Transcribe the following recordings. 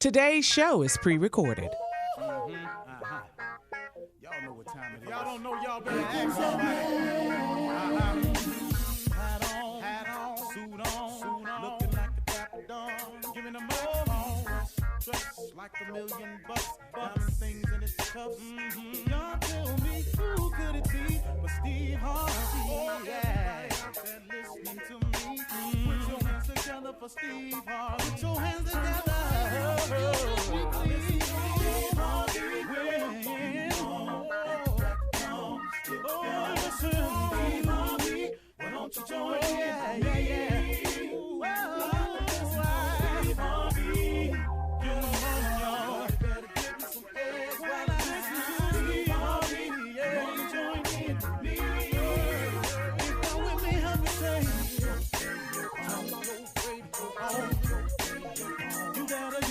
Today's show is pre-recorded. Y'all know what time it is. Y'all don't know, y'all better ask somebody. Hat on, suit on, looking like a dapper dawn, giving them all dressed like $1,000,000, diamond things in its cuffs. Y'all tell me who could it be but Steve Harvey? Oh, yeah, listening to me. Put your hands together for Steve Harvey. Put your hands together. Why don't you join in? Yeah. Steve Harvey, get on, y'all. Better give me some eggs while I listen to Steve Harvey. Yeah, won't you join in with me? If you're with me, help me say, turn your radio on. You gotta turn it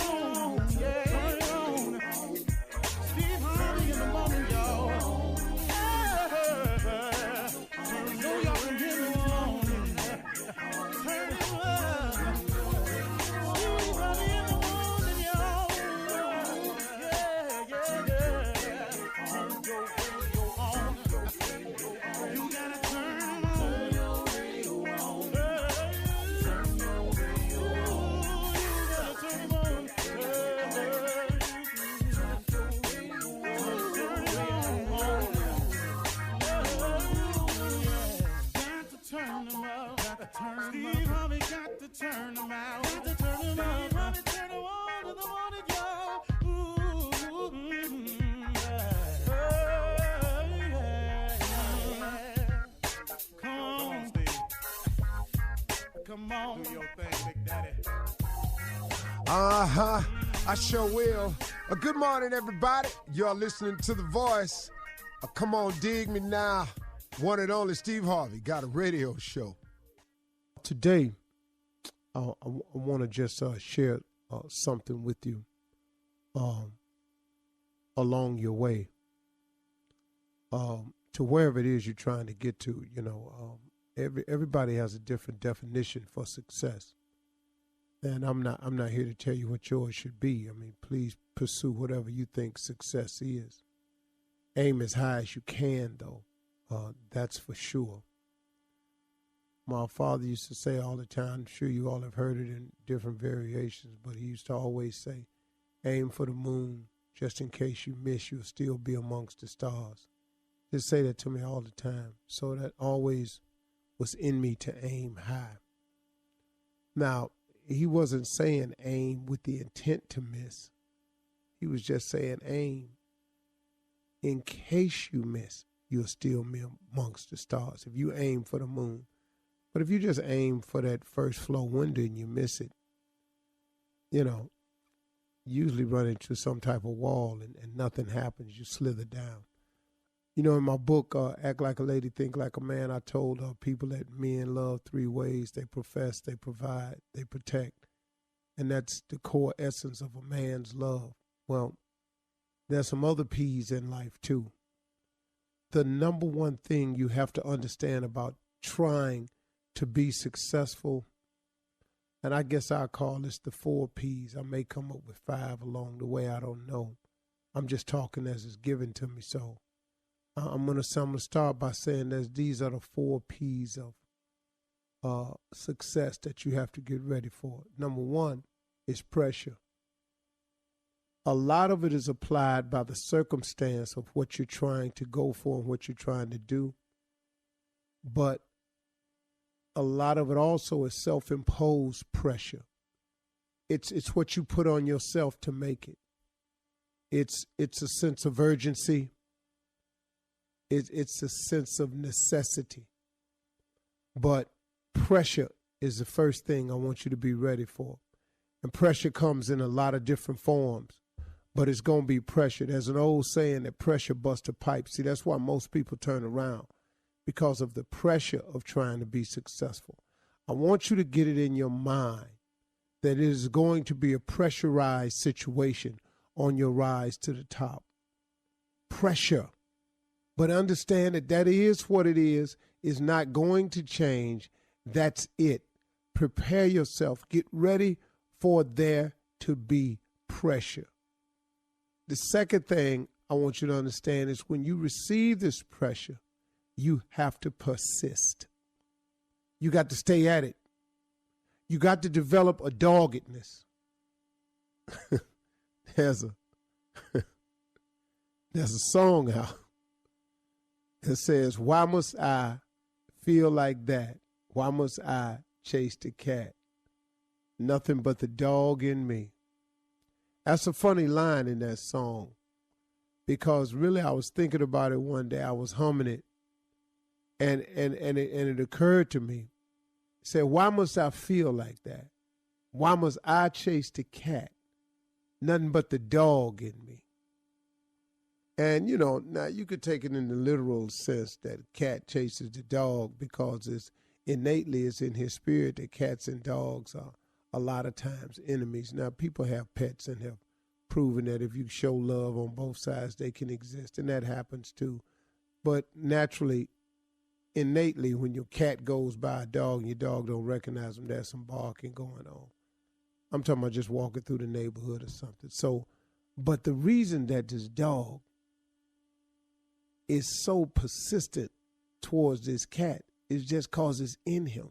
on. Yeah, turn it on. Steve Harvey in the morning, y'all. Steve Harvey got to turn them out. Got to turn them out. Steve Harvey turn them on in the morning, y'all. Come on, Steve. Come on. Do your thing, Big Daddy. I sure will. Good morning, everybody. You're listening to The Voice. Come on, dig me now. One and only Steve Harvey got a radio show. Today, I want to just share something with you along your way to wherever it is you're trying to get to. You know, everybody has a different definition for success, and I'm not here to tell you what yours should be. I mean, please pursue whatever you think success is. Aim as high as you can, though. That's for sure. My father used to say all the time, I'm sure you all have heard it in different variations, but he used to always say, aim for the moon, just in case you miss, you'll still be amongst the stars. Just say that to me all the time. So that always was in me to aim high. Now, he wasn't saying aim with the intent to miss. He was just saying aim. In case you miss, you'll still be amongst the stars. If you aim for the moon. But if you just aim for that first floor window and you miss it, you usually run into some type of wall and nothing happens. You slither down. In my book, Act Like a Lady, Think Like a Man, I told people that men love three ways. They profess, they provide, they protect. And that's the core essence of a man's love. Well, there's some other P's in life, too. The number one thing you have to understand about trying to be successful, and I guess I'll call this the 4 P's. I may come up with 5 along the way. I don't know. I'm just talking as it's given to me. So I'm gonna start by saying that these are the 4 P's of success that you have to get ready for. Number 1 is pressure. A lot of it is applied by the circumstance of what you're trying to go for and what you're trying to do. But a lot of it also is self-imposed pressure. It's what you put on yourself to make it. It's a sense of urgency. It's a sense of necessity. But pressure is the first thing I want you to be ready for. And pressure comes in a lot of different forms, but it's going to be pressure. There's an old saying that pressure busts a pipe. See, that's why most people turn around, because of the pressure of trying to be successful. I want you to get it in your mind that it is going to be a pressurized situation on your rise to the top. Pressure. But understand that is what it is not going to change. That's it. prepare yourself. Get ready for there to be pressure. The second thing I want you to understand is when you receive this pressure, you have to persist. You got to stay at it. You got to develop a doggedness. There's a song out that says, why must I feel like that? Why must I chase the cat? Nothing but the dog in me. That's a funny line in that song, because really I was thinking about it one day. I was humming it, and it occurred to me. It said, why must I feel like that? Why must I chase the cat? Nothing but the dog in me. And, you know, now you could take it in the literal sense that a cat chases the dog because it's innately it's in his spirit that cats and dogs are a lot of times enemies. Now, people have pets and have proven that if you show love on both sides, they can exist, and that happens too. But naturally, innately, when your cat goes by a dog and your dog don't recognize them, there's some barking going on. I'm talking about just walking through the neighborhood or something. So, but the reason that this dog is so persistent towards this cat is just because it's in him.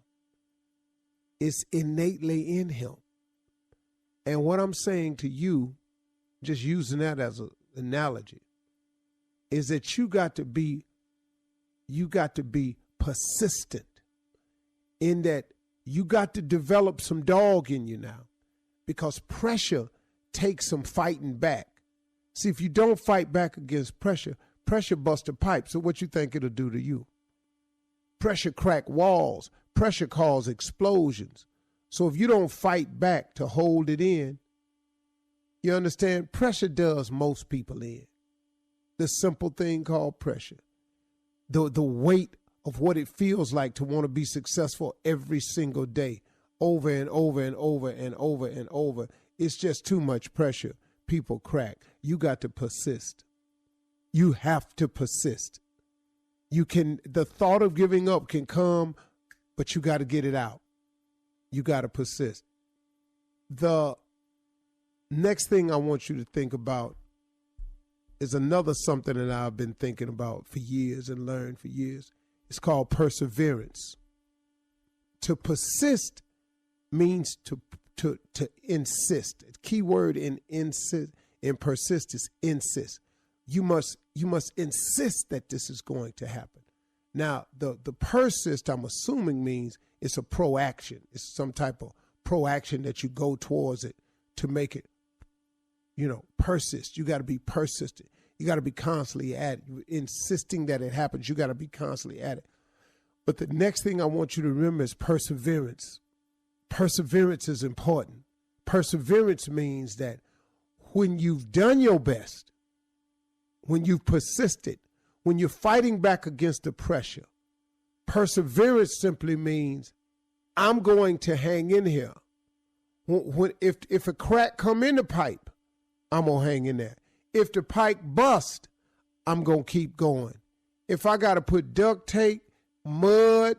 It's innately in him. And what I'm saying to you, just using that as an analogy, is that you got to be persistent in that you got to develop some dog in you now, because pressure takes some fighting back. See, if you don't fight back against pressure, pressure busts a pipe. So what you think it'll do to you? Pressure crack walls. Pressure causes explosions. So if you don't fight back to hold it in, you understand, pressure does most people in. The simple thing called pressure. The weight of what it feels like to want to be successful every single day, over and over and over and over and over. It's just too much pressure. People crack. You got to persist. You have to persist. The thought of giving up can come, but you got to get it out. You got to persist. The next thing I want you to think about is another something that I've been thinking about for years and learned for years. It's called perseverance. To persist means to insist. The key word in persist is insist. You must insist that this is going to happen. Now, the persist, I'm assuming, means it's a proaction. It's some type of proaction that you go towards it to make it, persist. You got to be persistent. You got to be constantly at it. You're insisting that it happens. You got to be constantly at it. But the next thing I want you to remember is perseverance. Perseverance is important. Perseverance means that when you've done your best, when you've persisted, when you're fighting back against the pressure, perseverance simply means I'm going to hang in here. If a crack come in the pipe, I'm going to hang in there. If the pipe bust, I'm going to keep going. If I got to put duct tape, mud,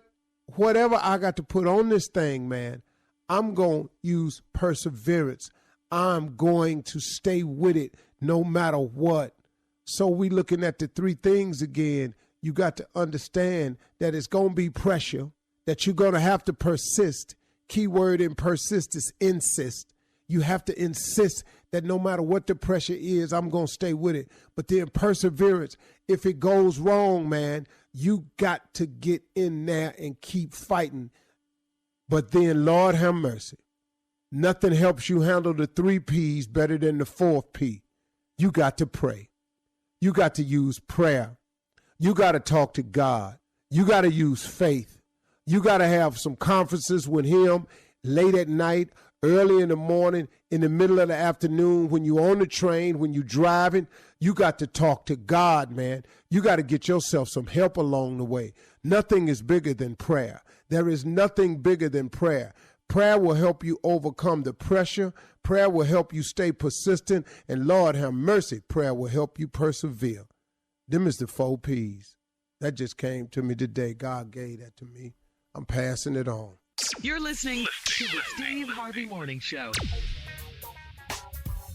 whatever I got to put on this thing, man, I'm going to use perseverance. I'm going to stay with it no matter what. So we looking at the three things again. You got to understand that it's going to be pressure, that you're going to have to persist. Key word in persist is insist. You have to insist that no matter what the pressure is, I'm going to stay with it. But then perseverance, if it goes wrong, man, you got to get in there and keep fighting. But then, Lord have mercy, nothing helps you handle the 3 P's better than the 4th P. You got to pray. You got to use prayer. You got to talk to God. You got to use faith. You got to have some conferences with him late at night, early in the morning, in the middle of the afternoon, when you're on the train, when you're driving. You got to talk to God, man. You got to get yourself some help along the way. Nothing is bigger than prayer. There is nothing bigger than prayer. Prayer will help you overcome the pressure. Prayer will help you stay persistent. And Lord have mercy, prayer will help you persevere. Them is the 4 P's. That just came to me today. God gave that to me. I'm passing it on. You're listening to the Steve Harvey Morning Show.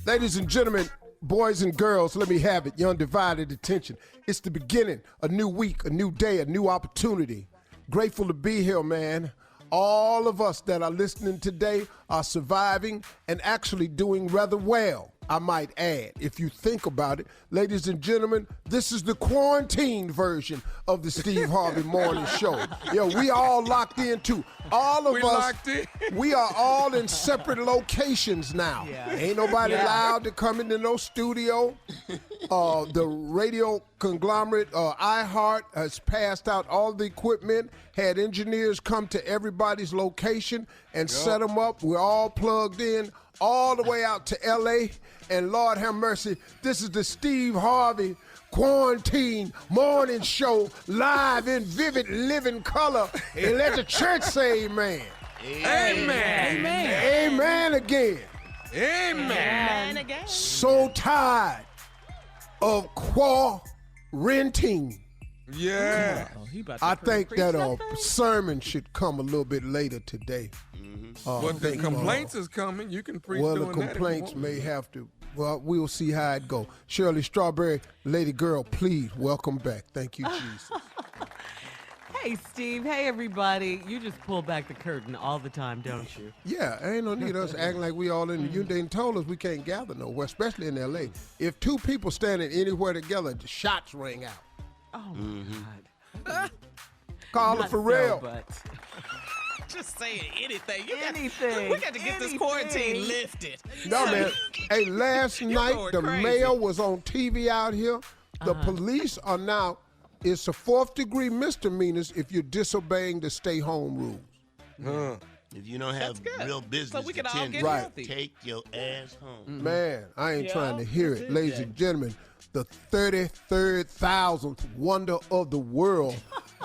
Ladies and gentlemen, boys and girls, let me have it. Your undivided attention. It's the beginning, a new week, a new day, a new opportunity. Grateful to be here, man. All of us that are listening today are surviving and actually doing rather well, I might add. If you think about it, ladies and gentlemen, this is the quarantine version of the Steve Harvey Morning Show. Yo, we all locked in too. All of us, we are all in separate locations now. Yeah. Ain't nobody allowed to come into no studio. The radio conglomerate, iHeart, has passed out all the equipment, had engineers come to everybody's location and set them up. We're all plugged in all the way out to L.A., and Lord have mercy, this is the Steve Harvey Quarantine Morning Show, live in vivid living color. And let the church say amen. Amen. Amen. Amen again. Amen. Again. So tired of quarantine. Yeah. I think that a sermon should come a little bit later today. Well, the complaints is coming. You can preach doing that. Well, the complaints may have to. Well, we'll see how it go. Shirley Strawberry, lady girl, please welcome back. Thank you, Jesus. Hey, Steve. Hey, everybody. You just pull back the curtain all the time, don't you? Yeah, ain't no need us acting like we all in the union. They told us we can't gather nowhere, especially in L.A. If two people standing anywhere together, the shots ring out. Oh, my God. Call it for real. Just saying anything. Anything. We got to get this quarantine lifted. No, man. Hey, last night, the mayor was on TV out here. The police are now, it's a 4th-degree misdemeanors if you're disobeying the stay-home rules. If you don't have real business So we can to all tend get to, healthy. take your ass home. Man, I ain't trying to hear it. Ladies and gentlemen, the 33,000th wonder of the world,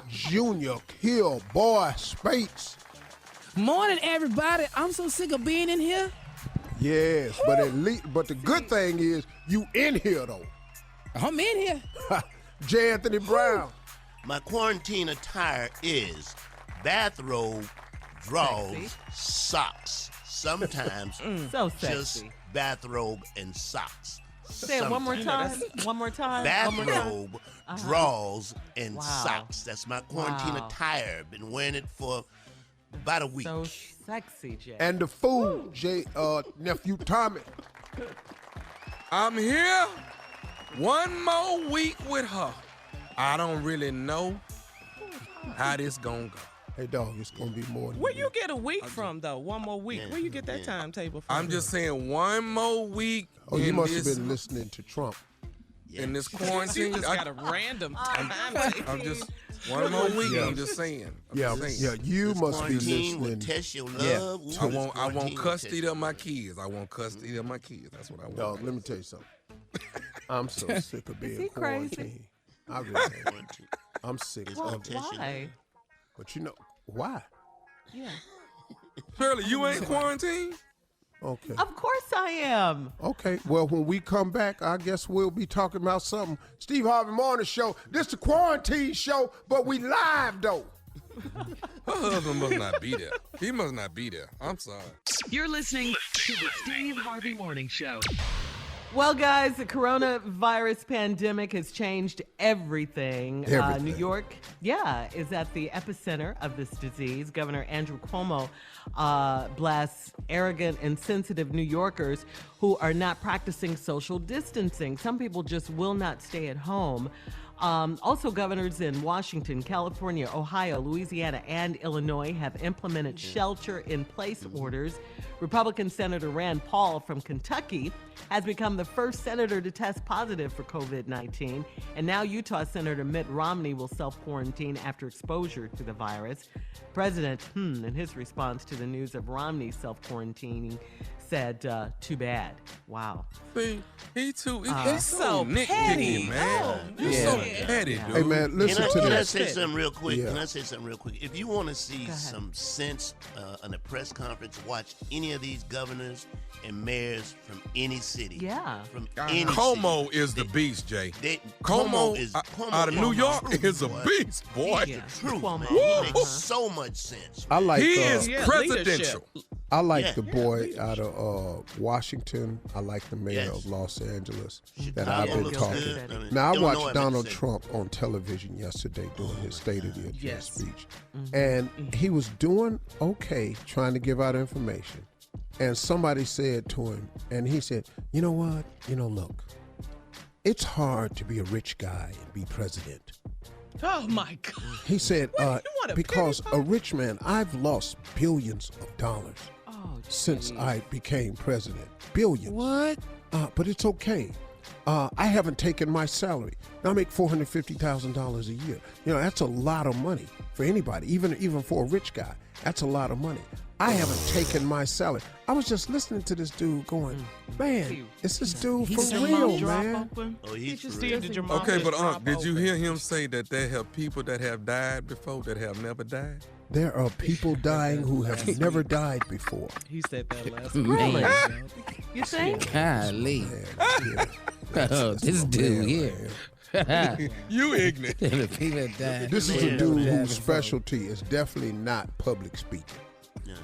Junior Hill Boy Spates. Morning, everybody. I'm so sick of being in here. Yes, but but the good thing is you in here though. I'm in here. J. Anthony Brown. My quarantine attire is bathrobe, drawers, Sexy. socks. Sometimes So just sexy. bathrobe and socks. Say it one more time. One more time. Bathrobe, drawers, and Wow. socks. That's my quarantine Wow. attire. Been wearing it for about a week. So sexy, Jay. And the fool, nephew Tommy. I'm here one more week with her. I don't really know how this gonna go. Hey, dog, it's going to be more than Where you get a week from, though? One more week. Where you get that timetable from? I'm just saying one more week. Oh, you in must have this, been listening to Trump. in this You quarantine. just got a random timetable. I'm just one more week. Yeah. I'm just saying. I'm Yeah, just saying. yeah, you This must be quarantine will listening. test your Yeah. love. Ooh, I this want quarantine will custody test of my kids. I want custody of my kids. That's what I want. Dog, let me tell you something. I'm so sick of being he crazy? quarantined. I really am. quarantine. I'm sick It's of gonna it. test your Why? love. But you know, why? Yeah. Shirley, you ain't quarantined? Okay. Of course I am. Okay. Well, when we come back, I guess we'll be talking about something. Steve Harvey Morning Show. This the quarantine show, but we live, though. Her husband must not be there. He must not be there. I'm sorry. You're listening to the Steve Harvey Morning Show. Well, guys, the coronavirus pandemic has changed everything. Everything. New York, is at the epicenter of this disease. Governor Andrew Cuomo blasts arrogant and sensitive New Yorkers who are not practicing social distancing. Some people just will not stay at home. Also, governors in Washington, California, Ohio, Louisiana, and Illinois have implemented shelter-in-place orders. Republican Senator Rand Paul from Kentucky has become the first senator to test positive for COVID-19. And now Utah Senator Mitt Romney will self-quarantine after exposure to the virus. President, in his response to the news of Romney self-quarantining, said, too bad. Wow. See, he's so so nitpicky, petty. man. Oh, You're so Petty, dude. Hey, man, listen to Can I this. say something real quick? Yeah. Can I say something real quick? If you want to see some sense in a press conference, watch any of these governors and mayors from any city. Yeah. From any Como city. is the beast, Jay. Como out of New York is a beast, boy. Yeah. Truth, Cuomo. man. He makes so much sense. I like. He is Yeah, presidential. I like Yeah. the boy out of Washington. I like the mayor Yes. of Los Angeles that Chicago I've been looks talking. good. I mean, Now, I Illinois, watched meant Donald to say. Trump on television yesterday doing his State of the Address Yes. speech. And he was doing okay, trying to give out information. And somebody said to him, and he said, you know what? Look, it's hard to be a rich guy and be president. Oh my God. He said, you want a because penny a rich man, I've lost billions of dollars Oh, since geez. I became president. Billions. What? But it's okay. I haven't taken my salary. Now I make $450,000 a year. That's a lot of money for anybody, even for a rich guy. That's a lot of money. I haven't taken my salary. I was just listening to this dude going, man, is this dude for real, man? Oh, he's Did you for see real. it? Did your mouth Okay, just but drop did you open? hear him say that there have people that have died before that have never died? There are people dying who have never died before. He said that last Really? week. You think? Golly. Man, Oh, this dude here. You ignorant. The people that This is a died. dude Yeah. whose specialty is definitely not public speaking.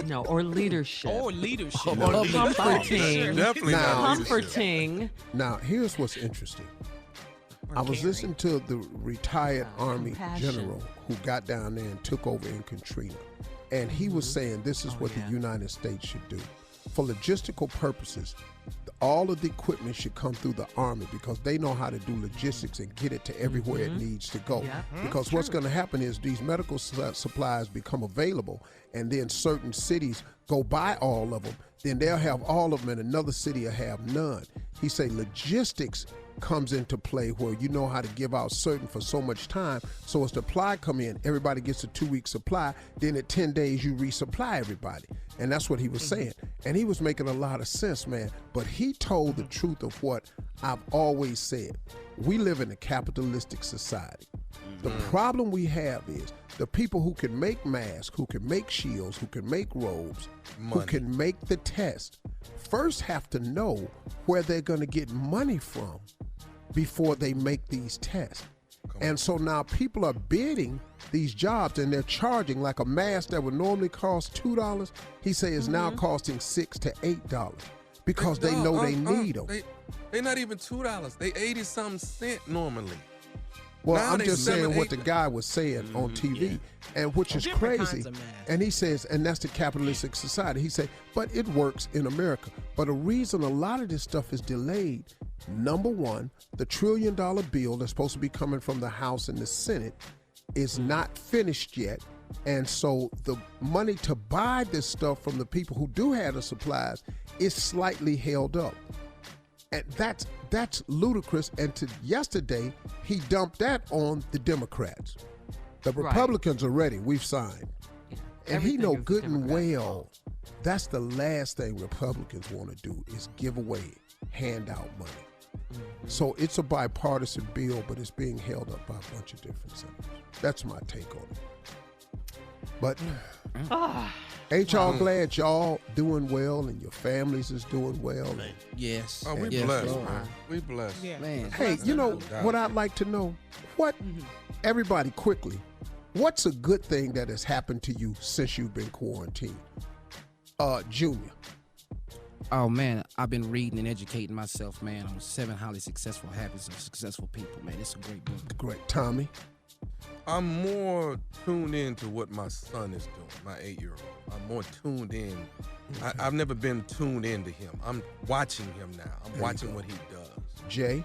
No, or leadership. Or leadership. Or Public comforting. Definitely Now- not leadership. Comforting. Now, here's what's interesting. I was listening to the retired Army compassion. general who got down there and took over in Katrina. And he was saying this is what the United States should do. For logistical purposes, all of the equipment should come through the Army because they know how to do logistics and get it to everywhere it needs to go. Yeah. Because what's going to happen is these medical supplies become available, and then certain cities go buy all of them. Then they'll have all of them, and another city will have none. He say logistics comes into play where you know how to give out certain for so much time. So as the supply come in, everybody gets a 2-week supply. Then at 10 days, you resupply everybody. And that's what he was saying. And he was making a lot of sense, man. But he told the truth of what I've always said. We live in a capitalistic society. The problem we have is the people who can make masks, who can make shields, who can make robes, who can make the test, first have to know where they're going to get money from before they make these tests. And so now people are bidding these jobs and they're charging like a mask that would normally cost $2, he say is now costing $6 to $8 because they know they need them. They not even $2. They 80-something cents normally. Well, Now I'm they just saying 7, what the 8 guy was saying on TV, and which is Different kinds crazy. of masks. And he says, and that's the capitalistic society. He said, but it works in America. But the reason a lot of this stuff is delayed, number one, the $1 trillion bill that's supposed to be coming from the House and the Senate is not finished yet. And so the money to buy this stuff from the people who do have the supplies is slightly held up. And that's ludicrous. And yesterday, he dumped that on the Democrats. The Republicans are ready. We've signed. And he know good and well that's the last thing Republicans want to do is give away, hand out money. So it's a bipartisan bill, but it's being held up by a bunch of different senators. That's my take on it. But ain't y'all glad y'all doing well and your families is doing well? Yes. Oh, we yes, blessed, Lord. man. We blessed. Yeah. Man. Hey, you know what I'd like to know? What, everybody quickly, what's a good thing that has happened to you since you've been quarantined? Junior. Oh man, I've been reading and educating myself, man, on 7 highly successful habits of successful people, man. It's a great book. Great. Tommy? I'm more tuned in to what my son is doing, my 8-year-old. I'm more tuned in. I've never been tuned into him. I'm watching him now. I'm watching what he does. Jay?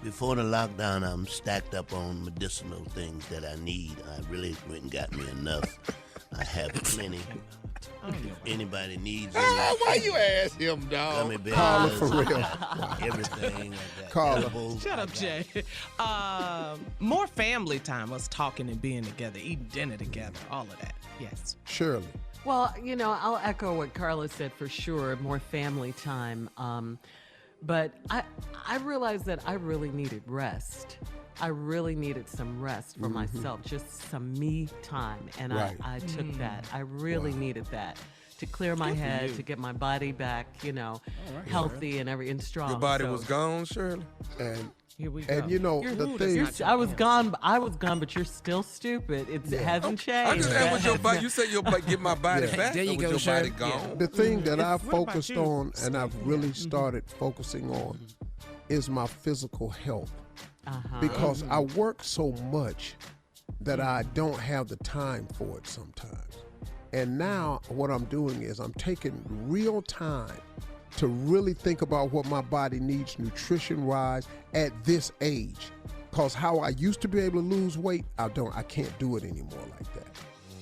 Before the lockdown, I'm stacked up on medicinal things that I need. I really went and got me enough. I have plenty. If anybody needs any, Why you ask him, dog? gummy bears, Carla, for real. everything. I got Carla. edibles. Shut up, Jay. More family time, us talking and being together, eating dinner together, all of that. Yes. Shirley? Well, you know, I'll echo what Carla said for sure, more family time. But I realized that I really needed rest. I really needed some rest for myself, just some me time. And Right. I took that. I really needed that to clear my head, to get my body back, healthy and strong. Your body So, was gone, Shirley? And Here we go. and you know you're- the thing. I was gone, but you're still stupid. It hasn't changed. I just asked was your body. You said you'll get my body Yeah. back. There you or was go, your body Shirley. gone? The thing that I What about focused you? on and I've really started focusing on is my physical health. Because I work so much that I don't have the time for it sometimes. And now what I'm doing is I'm taking real time to really think about what my body needs nutrition-wise at this age. Because how I used to be able to lose weight, I can't do it anymore like that.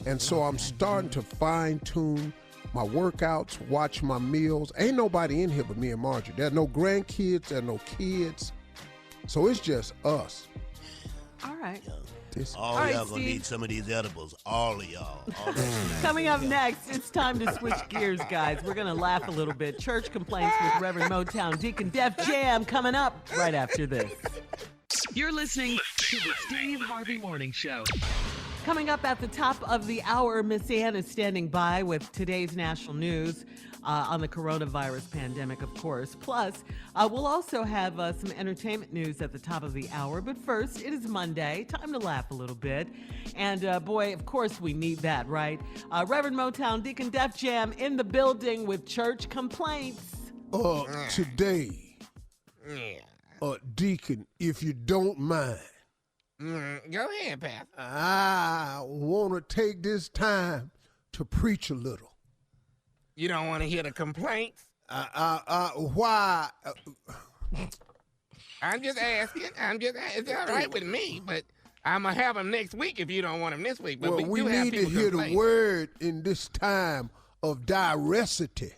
And so I'm starting to fine-tune my workouts, watch my meals. Ain't nobody in here but me and Marjorie. There are no grandkids, there are no kids. So it's just us. All right. All right, y'all gonna Steve. need some of these edibles. All of y'all. All Coming up next, it's time to switch gears, guys. We're going to laugh a little bit. Church complaints with Reverend Motown, Deacon Def Jam coming up right after this. You're listening to the Steve Harvey Morning Show. Coming up at the top of the hour, Miss Ann is standing by with today's national news on the coronavirus pandemic, of course. Plus, we'll also have some entertainment news at the top of the hour. But first, it is Monday. Time to laugh a little bit. And boy, of course we need that, right? Reverend Motown, Deacon Def Jam in the building with church complaints. Today, Deacon, if you don't mind, Go ahead, Pastor. I want to take this time to preach a little. You don't want to hear the complaints? Why? I'm just asking. It's all right with me, but I'm going to have them next week if you don't want them this week. But Well, we do have need to people hear complain. the word in this time of diversity.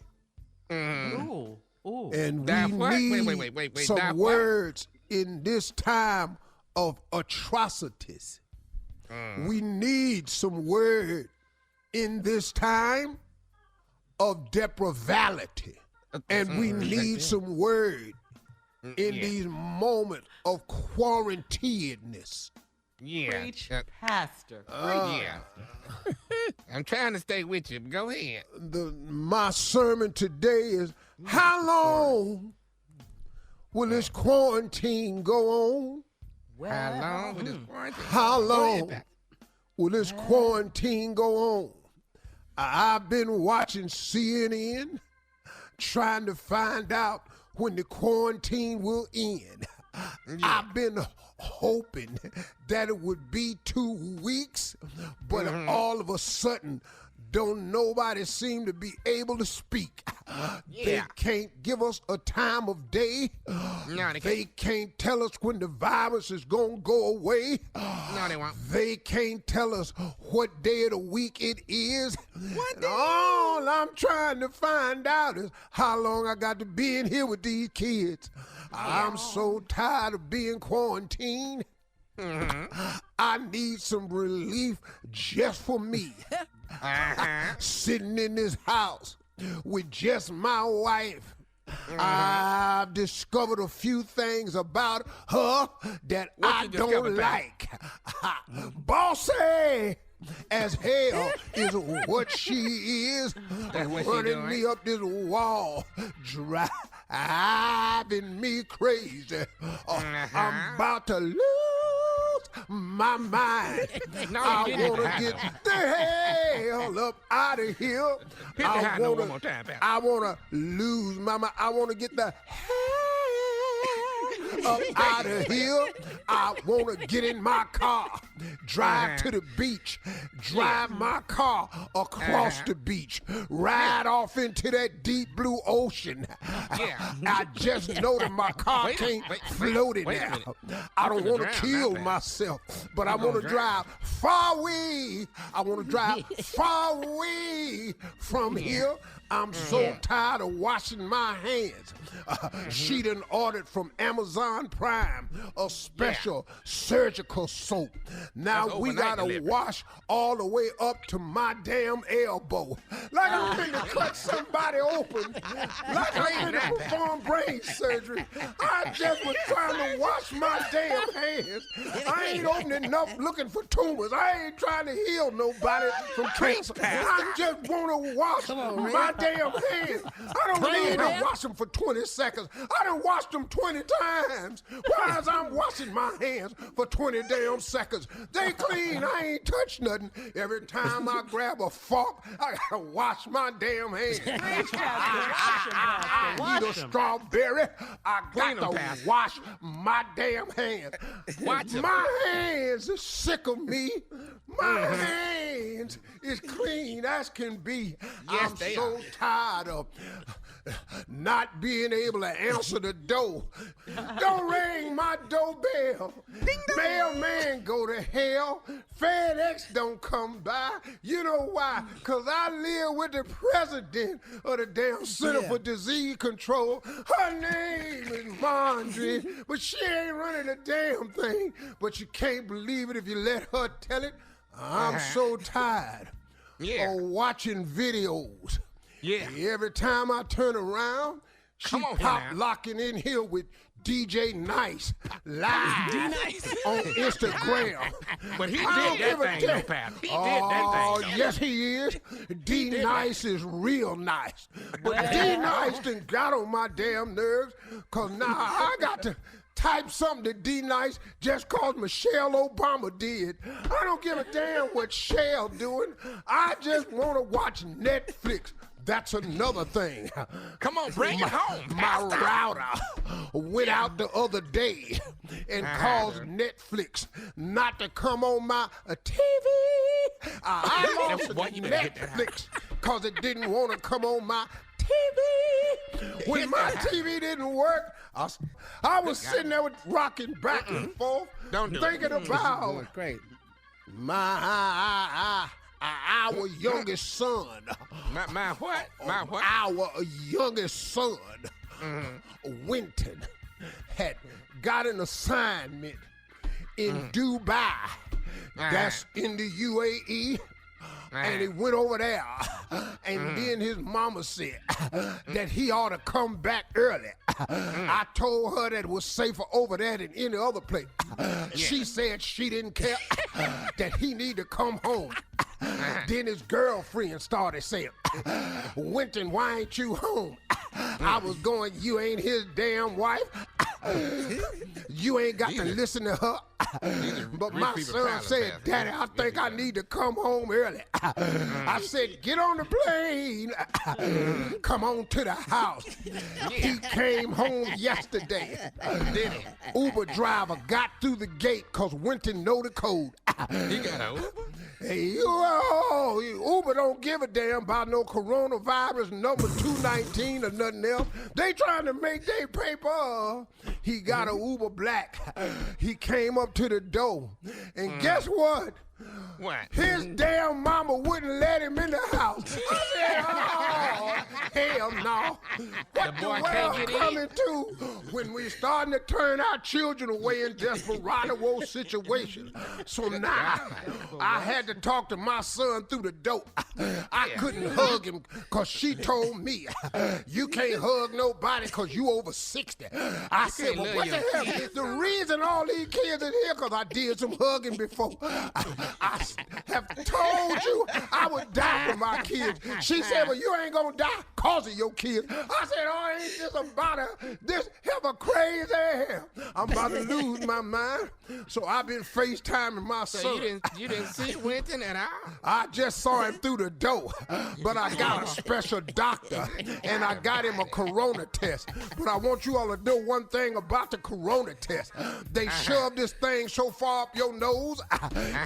Ooh. And Di- we what? need Wait. Di- some what? words in this time of atrocities. We need some word in this time of depravity. And we need some word in these moments of quarantinedness. Yeah. Preach, Pastor. Yeah. I'm trying to stay with you. Go ahead. My sermon today is, how long will this quarantine go on? How long with this quarantine? How Go ahead, long Pastor. will this quarantine go on? I've been watching CNN, trying to find out when the quarantine will end. I've been hoping that it would be 2 weeks, but all of a sudden, don't nobody seem to be able to speak. They can't give us a time of day. No, They can't tell us when the virus is going to go away. No, they won't. They can't tell us what day of the week it is. And all I'm trying to find out is how long I got to be in here with these kids. I'm so tired of being quarantined. I need some relief just for me. Sitting in this house with just my wife. I've discovered a few things about her that I you don't discovered, like. Bossy as hell is what she is. That's what she Running doing. me up this wall, driving me crazy. I'm about to lose my mind. No, I you didn't want to have get to. the hell up out of here. Hit the high note one more time, Pastor. I want to lose my mind. I want to get the hell up out of here. I want to get in my car, drive to the beach, drive my car across the beach, ride off into that deep blue ocean. I just know that my car can't float it wait a now. minute. I don't You're want gonna to drown kill that fast. myself, but I You're want to gonna drive far away. I want to drive far away from here. I'm so tired of washing my hands. She done ordered from Amazon Prime a special surgical soap. Now we gotta wash all the way up to my damn elbow. Like I'm finna cut somebody open. Like I'm finna perform brain surgery. I just was trying to wash my damn hands. I ain't opening up looking for tumors. I ain't trying to heal nobody from cancer. I just want to wash my damn hands. I don't need to wash them for 20 seconds. I done washed them 20 times. Whereas I'm washing my hands for 20 damn seconds. They clean. I ain't touched nothing. Every time I grab a fork, I gotta wash my damn hands. I eat a strawberry. I got to wash my damn hands. My hands is sick of me. My hands is clean as can be. Yes, I'm so tired of not being able to answer the door. Don't ring my doorbell. Mailman go to hell. FedEx don't come by. You know why? Because I live with the president of the damn Center for Disease Control. Her name is Mondry, but she ain't running a damn thing. But you can't believe it if you let her tell it. I'm so tired of watching videos. Every time I turn around, she pop locking in here with DJ Nice live on Instagram. But he did that thing, though, Pat. He did that thing. Yes, he is. D Nice is real nice. But D Nice done got on my damn nerves, because now I got to type something to D Nice just cause Michelle Obama did. I don't give a damn what Shell doing. I just want to watch Netflix. That's another thing. Come on, bring it home. My router went out the other day and caused Netflix not to come on my TV. I lost Netflix because it didn't want to come on my TV. When my TV didn't work, I was sitting there rocking back and forth, thinking about our youngest son. My what? My what? Our youngest son, Winton, had got an assignment in Dubai. That's in the UAE. And he went over there, and then his mama said that he ought to come back early. I told her that it was safer over there than any other place. She said she didn't care, that he need to come home. Then his girlfriend started saying, Winton, why ain't you home? I was going, you ain't his damn wife. You ain't got to listen to her. But my son said, Daddy, I think I need to come home early. I said, get on the plane. Come on to the house. He came home yesterday. Uber driver got through the gate because Winton know the code. He got a Uber? Hey, Uber don't give a damn about no coronavirus number 219 or nothing else. They trying to make their paper. He got a Uber Black. He came up to the door. And guess what? What? His damn mama wouldn't let him in the house. I said, hell no. What the world coming to when we starting to turn our children away in desperado situations? So now I had to talk to my son through the door. I couldn't hug him because she told me, you can't hug nobody because you over 60. I said, well, what the hell? The reason all these kids in here because I did some hugging before. I have told you I would die for my kids. She said, well, you ain't gonna die cause of your kids. I said, oh, ain't this about this ever crazy hell? I'm about to lose my mind. So I've been FaceTiming my son. You didn't see Winton at all? I just saw him through the door, but I got a special doctor, and I got him a corona test. But I want you all to know one thing about the corona test. They shove this thing so far up your nose,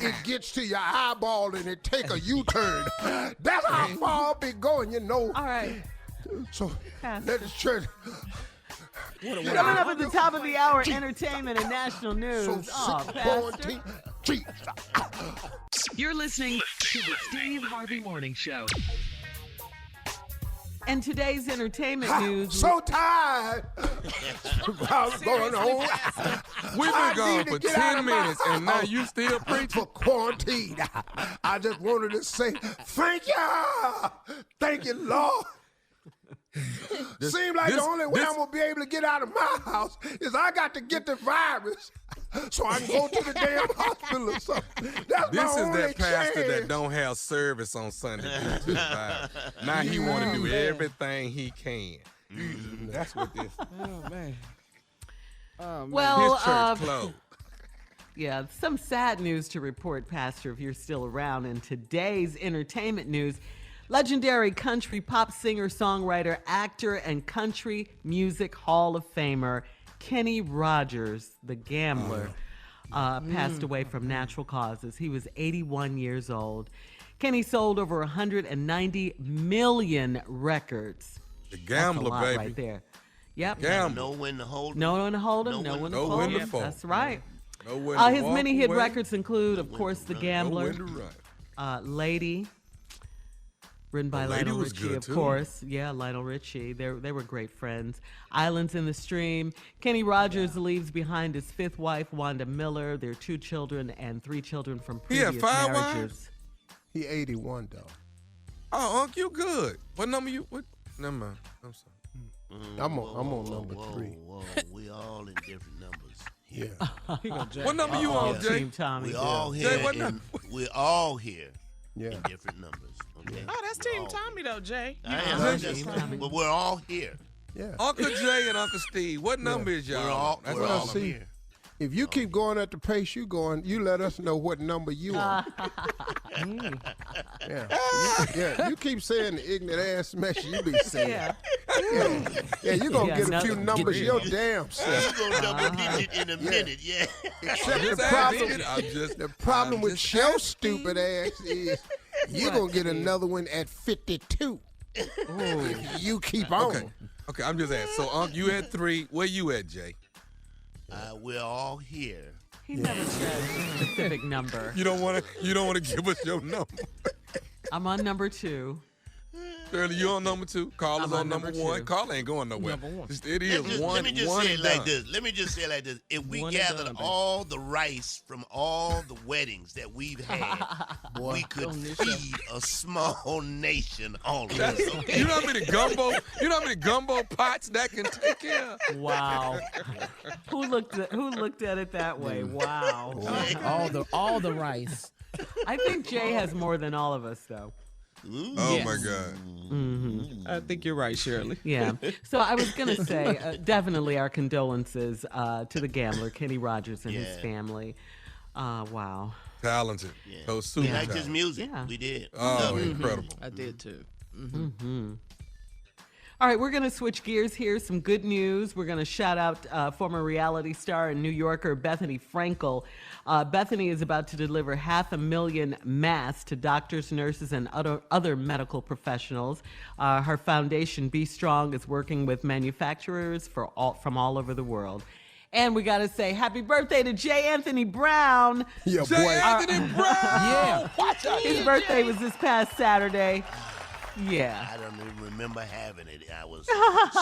it gets to your eyeball and it take a U-turn. That's how far up it going, you know. All right. So let us church. Coming up at the top of the hour, entertainment and national news. Pastor. You're listening to the Steve Harvey Morning Show. And today's entertainment news. So tired. What's going on? We've been gone for 10 minutes, and now you still preaching? For quarantine. I just wanted to say thank you. Thank you, Lord. Seems like the only way I'm going to be able to get out of my house is I got to get the virus so I can go to the damn hospital or something. That's This my is only that pastor chance. that don't have service on Sunday. due to the virus. Now he want to do everything he can. That's what this. Oh man. Oh man. Well, His church closed. yeah, some sad news to report, Pastor, if you're still around. In today's entertainment news, legendary country pop singer, songwriter, actor, and country music Hall of Famer Kenny Rodgers, the gambler, passed away from natural causes. He was 81 years old. Kenny sold over 190 million records. The That's a gambler, lot baby. right there. Yep. Gambler. Know when to hold 'em. No one to hold him, Know no when one to to know fold when to him. fold. That's right. Know when to His walk many hit away, records include, of course, The know Gambler, when to run. Lady, written by Oh, Lady Lionel was Richie, good, of too. course. Yeah, Lionel Richie. They were great friends. Islands in the Stream. Kenny Rodgers leaves behind his fifth wife, Wanda Miller, their 2 children, and 3 children from He had previous 5 marriages. He 81, though. Oh, Unc, you good. What number you? What? Never mind. I'm sorry. I'm on number 3. Whoa, we all in different numbers. Yeah. What number you on, Jay? Team Tommy. We all Jay, here. what We're all here Yeah. in different numbers. Okay. Oh, that's Team Tommy, though, Jay. I am just, but we're all here. Yeah. Uncle Jay and Uncle Steve. What number is y'all? We're all, on? That's we're what all I'm see. here. If you keep going at the pace you going, you let us know what number you on. Yeah, you keep saying the ignorant ass mess you be saying. Yeah. Yeah, you gonna Yeah, get a few numbers your damn self. We're going to double digit in a minute, yeah. Except the Just problem, asking. I'm just- the problem I'm with just your asking. stupid ass is you're gonna get another one at 52. If you keep on. Okay, I'm just asking. So, Unc, you at 3. Where you at, Jay? We're all here. He never said a specific number. You don't want to give us your number. I'm on number 2. Shirley, you on number 2? Carla's I'm on on number number 1. 2. Carla ain't going nowhere. Number 1. It is one. Let me just one say it and like done. this. Let me just say it like this. If we One and gathered done, baby. all the rice from all the weddings that we've had, we could feed a small nation all of us. Okay? You know how many gumbo pots that can take care of? Wow. Who looked at it that way? Wow. all the rice. I think Jay has more than all of us, though. Oh Yes. my God. I think you're right, Shirley. Yeah. So I was going to say, definitely our condolences to the gambler, Kenny Rodgers, and his Yeah. family. Wow. Talented. So super We liked his talented. music. Yeah. We did. Oh, incredible. I did too. All right, we're going to switch gears here. Some good news. We're going to shout out former reality star and New Yorker Bethany Frankel. Bethany is about to deliver 500,000 masks to doctors, nurses, and other medical professionals. Her foundation, Be Strong, is working with manufacturers from all over the world. And we got to say happy birthday to J. Anthony Brown. Yeah, J. boy. Anthony Brown. Yeah. Watch out. His birthday was this past Saturday. Yeah. I don't even remember having it. I was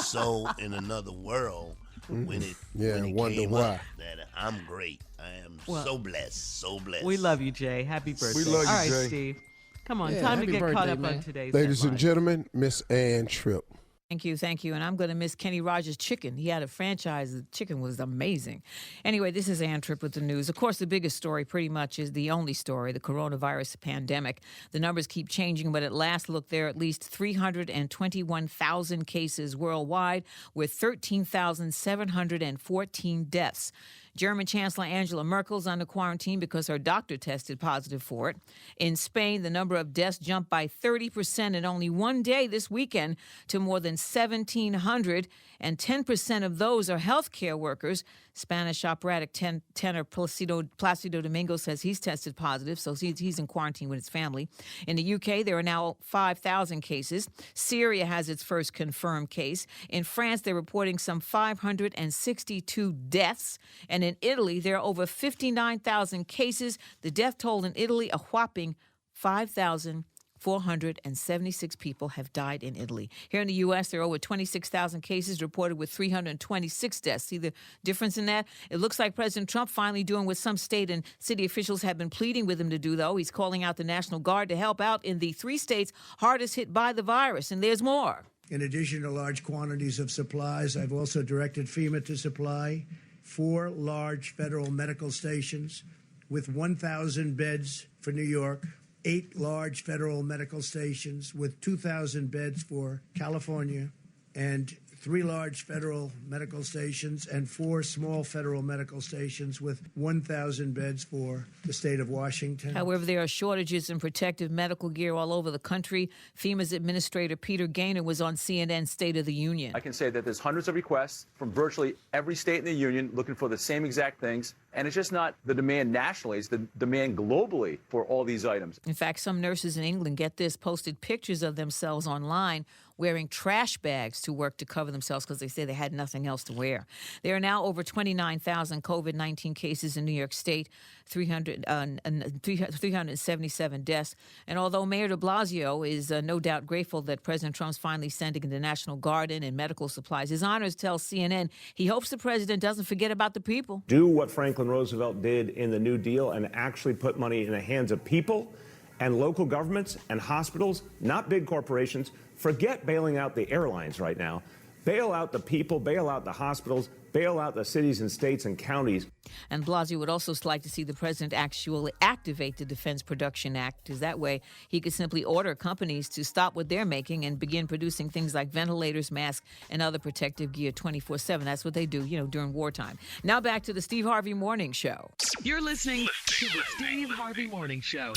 so in another world when it, Yeah, when it wonder came why. up that I'm great. I am so blessed, so blessed. We love you, Jay. Happy birthday. love you, All right, Jay. Steve. Come on, Yeah, time to happy get caught birthday, up man. on today's Ladies and headlines. gentlemen, Miss Ann Tripp. Thank you. And I'm going to miss Kenny Rodgers' chicken. He had a franchise. The chicken was amazing. Anyway, this is Ann Tripp with the news. Of course, the biggest story pretty much is the only story, the coronavirus pandemic. The numbers keep changing, but at last look, there are at least 321,000 cases worldwide with 13,714 deaths. German Chancellor Angela Merkel's under quarantine because her doctor tested positive for it. In Spain, the number of deaths jumped by 30% in only one day this weekend to more than 1,700, and 10% of those are healthcare workers. Spanish operatic tenor Placido Domingo says he's tested positive, so he's in quarantine with his family. In the UK, there are now 5,000 cases. Syria has its first confirmed case. In France, they're reporting some 562 deaths. And in Italy, there are over 59,000 cases. The death toll in Italy, a whopping 5,400. 476 people have died in Italy. Here in the U.S., there are over 26,000 cases reported with 326 deaths. See the difference in that? It looks like President Trump finally doing what some state and city officials have been pleading with him to do, though. He's calling out the National Guard to help out in the 3 states hardest hit by the virus. And there's more. In addition to large quantities of supplies, I've also directed FEMA to supply 4 large federal medical stations with 1,000 beds for New York, 8 large federal medical stations with 2,000 beds for California, and 3 large federal medical stations and 4 small federal medical stations with 1,000 beds for the state of Washington. However, there are shortages in protective medical gear all over the country. FEMA's administrator, Peter Gaynor, was on CNN's State of the Union. I can say that there's hundreds of requests from virtually every state in the union looking for the same exact things. And it's just not the demand nationally, it's the demand globally for all these items. In fact, some nurses in England, get this, posted pictures of themselves online wearing trash bags to work to cover themselves because they say they had nothing else to wear. There are now over 29,000 COVID-19 cases in New York State, 377 deaths. And although Mayor de Blasio is no doubt grateful that President Trump's finally sending the National Guard in and medical supplies, his honors tell CNN he hopes the president doesn't forget about the people. Do what Franklin Roosevelt did in the New Deal and actually put money in the hands of people and local governments and hospitals, not big corporations. Forget bailing out the airlines right now. Bail out the people, bail out the hospitals, bail out the cities and states and counties. And Blasio would also like to see the president actually activate the Defense Production Act, because that way he could simply order companies to stop what they're making and begin producing things like ventilators, masks, and other protective gear 24/7. That's what they do, during wartime. Now back to the Steve Harvey Morning Show. You're listening to the Steve Harvey Morning Show.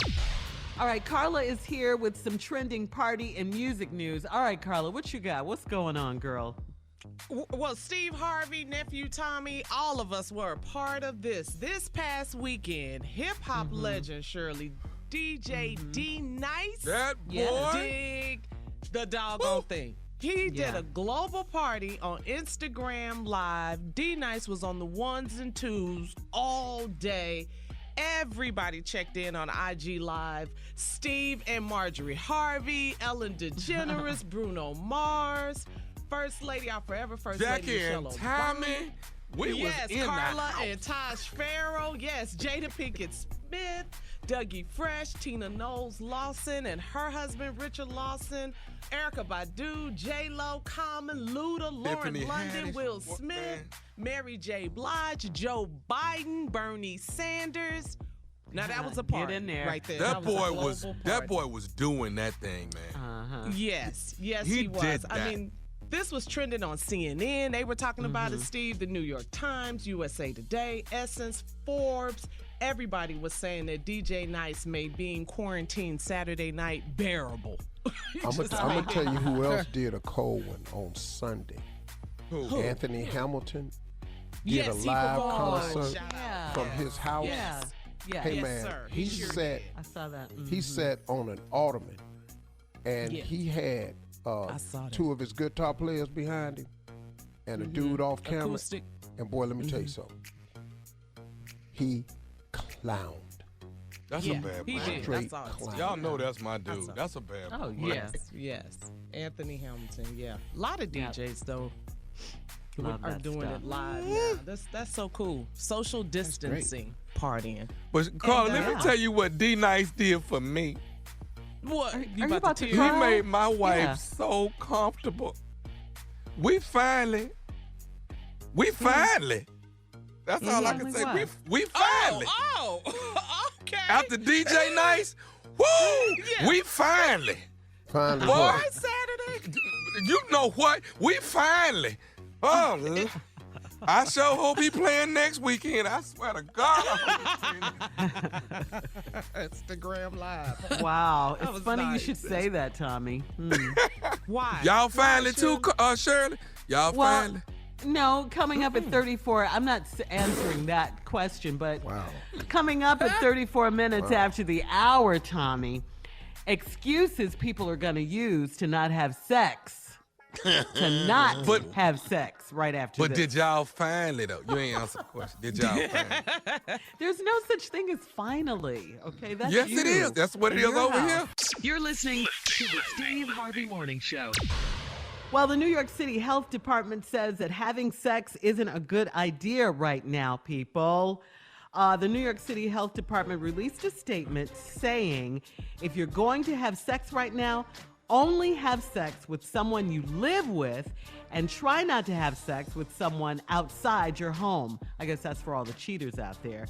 All right, Carla is here with some trending party and music news. All right, Carla, what you got? What's going on, girl? Well, Steve Harvey, nephew Tommy, all of us were a part of this. This past weekend, hip-hop legend Shirley, DJ D-Nice. That boy. Dig the doggone thing. He did a global party on Instagram Live. D-Nice was on the 1s and 2s all day. Everybody checked in on IG Live. Steve and Marjorie Harvey, Ellen DeGeneres, Bruno Mars, First Lady, our forever First Jackie Lady, and Michelle Tommy. Obama. We was in Carla the and Taj Farrow. Yes, Jada Pinkett Smith, Dougie Fresh, Tina Knowles Lawson and her husband Richard Lawson, Erykah Badu, J-Lo, Common, Luda, Lauren Tiffany London, Haddish, Will Smith, Mary J. Blige, Joe Biden, Bernie Sanders. Now that was a party in there. right there. That boy was doing that thing, man. Yes, He was. did that. I mean, this was trending on CNN. They were talking about it, Steve. The New York Times, USA Today, Essence, Forbes. Everybody was saying that DJ Nice made being quarantined Saturday night bearable. I'm gonna tell you who else did a cold one on Sunday. Who? Anthony Hamilton did Yes, a he live performed. concert from his house. Yeah. Hey Yes, man, sir. he He sure sat. I saw that. He sat on an ottoman, and Yeah. he had I saw that. 2 of his guitar players behind him, and a dude off camera. Acoustic. And boy, let me tell you something. He clowned. That's a bad he boy. did. Straight That's all. clown. Y'all know that's my dude. That's a bad boy. Oh, yeah. Yes. Anthony Hamilton, A lot of DJs, though, Love are that doing stuff. it live now. That's so cool. Social distancing, partying. But Carla, And, let me tell you what D-Nice did for me. What? Are you about to He cry? made my wife Yeah. so comfortable. We finally. That's all I can say. Finally We finally. Oh, okay. After DJ Nice, woo! We finally. Finally, Boy, what? Saturday. you know what? We finally. Oh, I sure hope he playing next weekend. I swear to God. Instagram Live. Wow. That It's was funny you nice. should say that, Tommy. Why? Y'all finally too, Shirley? Y'all Well, finally? No, coming up at 34, I'm not answering that question, but Wow. coming up at 34 minutes after the hour, Tommy, excuses people are going to use to not have sex. to not have sex right after But this. did y'all finally, though? You ain't answered the question. Did y'all finally? There's no such thing as finally, okay? That's Yes, you it is. That's what it in is your over house. here. You're listening to the Steve Harvey Morning Show. Well, the New York City Health Department says that having sex isn't a good idea right now, people. The New York City Health Department released a statement saying if you're going to have sex right now, only have sex with someone you live with and try not to have sex with someone outside your home. I guess that's for all the cheaters out there.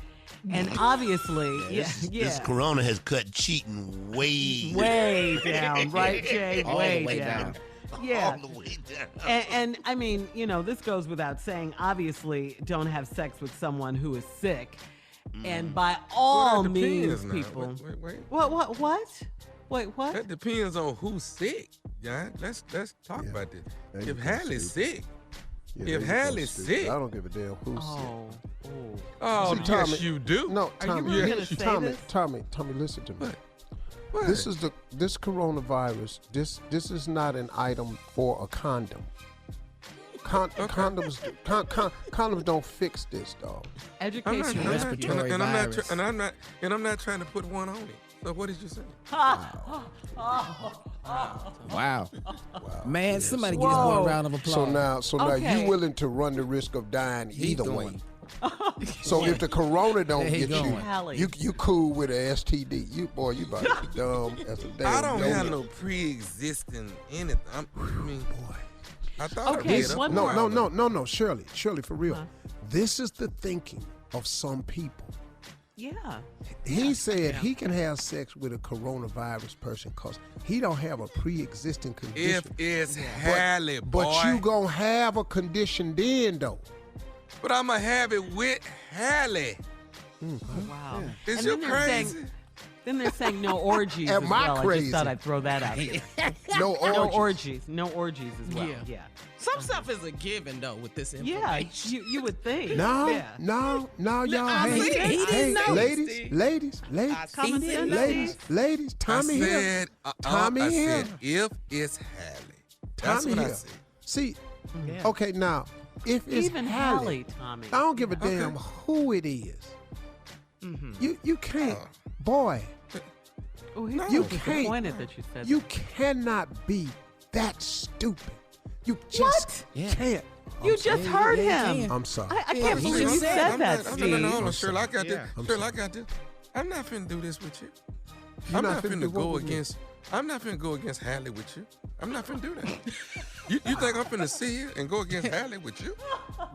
And obviously, This corona has cut cheating way down, right, Jay? All the way down. Yeah. All the way down. And I mean, you know, this goes without saying, obviously, don't have sex with someone who is sick. And by all that means, depends now. people. Wait. What? Wait, what? That depends on who's sick. Yeah, let's talk about this. There you If go, Hallie's Steve. sick, Yeah, if there you go, Hallie's Steve. sick, I don't give a damn who's sick. oh, See, yes, Tommy, you do. No, Are you Tommy, really gonna say this? Tommy, listen to me. What? This is this coronavirus. This is not an item for a condom. Condoms don't fix this, dog. Education. respiratory virus. I'm not trying to put one on it. So what did you say? Wow. Man, somebody give this boy a round of applause. So now Okay. you willing to run the risk of dying He's either going. way. So if the corona don't There he get going. you cool with a STD. You about to be dumb as a damn I don't have donut. no pre-existing anything. I thought Okay, I read up one on more. it. No, Shirley, for real. This is the thinking of some people. Yeah. He said he can have sex with a coronavirus person because he don't have a pre-existing condition. If it's Hallie, boy. But you gonna have a condition then, though. But I'm going to have it with Hallie. Wow. Is And you then they're saying- crazy? Then they're saying no orgies Am as I well. I crazy? just thought I'd throw that out there. No orgies. No orgies as well. Yeah. Some stuff is a given though with this Yeah, information. you would think. No, Yeah. no, y'all. I Hey, said- hey, I didn't know, ladies, Steve. ladies, Common sense, ladies, Tommy I here. said, Tommy I here. said, if it's Hallie. That's Tommy what I here. said. See, okay, now, if it's Even Hallie, Tommy. I don't give a damn who it is. You can't, boy, Oh, he's you so can't. disappointed that you said you that. cannot be that stupid. You just can't. You just heard him. I'm sorry. I can't he believe just you said said I'm that, not, Steve. no, hold on, I'm Shirley, I got Yeah. this. Shirley, I got this. I'm not finna do this with you. You're I'm not not finna finna do what go with me? against. I'm not finna go against Hallie with you. I'm not finna do that. You think I'm finna sit here and go against Hallie with you?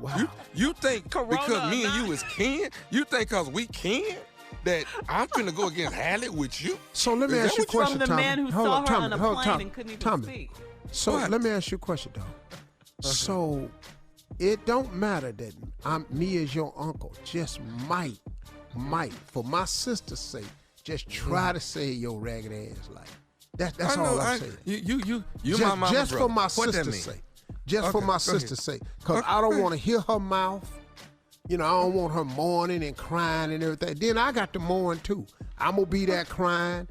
Wow. You think because Corona me or and you not. is kin? You think because we kin that I'm finna go against Hallie with you? So let me Is ask that you a what you- question, From the Tommy. man who Hold saw on, her Tommy, on a hold on, plane Tommy, and couldn't even Tommy. speak. So What? let me ask you a question, dog. So it don't matter that me as your uncle just might, for my sister's sake, just try to save your ragged ass life. That's I know, all I'm saying. You just, my mama just brother. for my What that sister's mean? sake. Just for Okay, my go ahead. sister's sake. Because Okay, I don't go want to hear her mouth. You know, I don't want her mourning and crying and everything. Then I got to mourn too. I'm going to be there crying.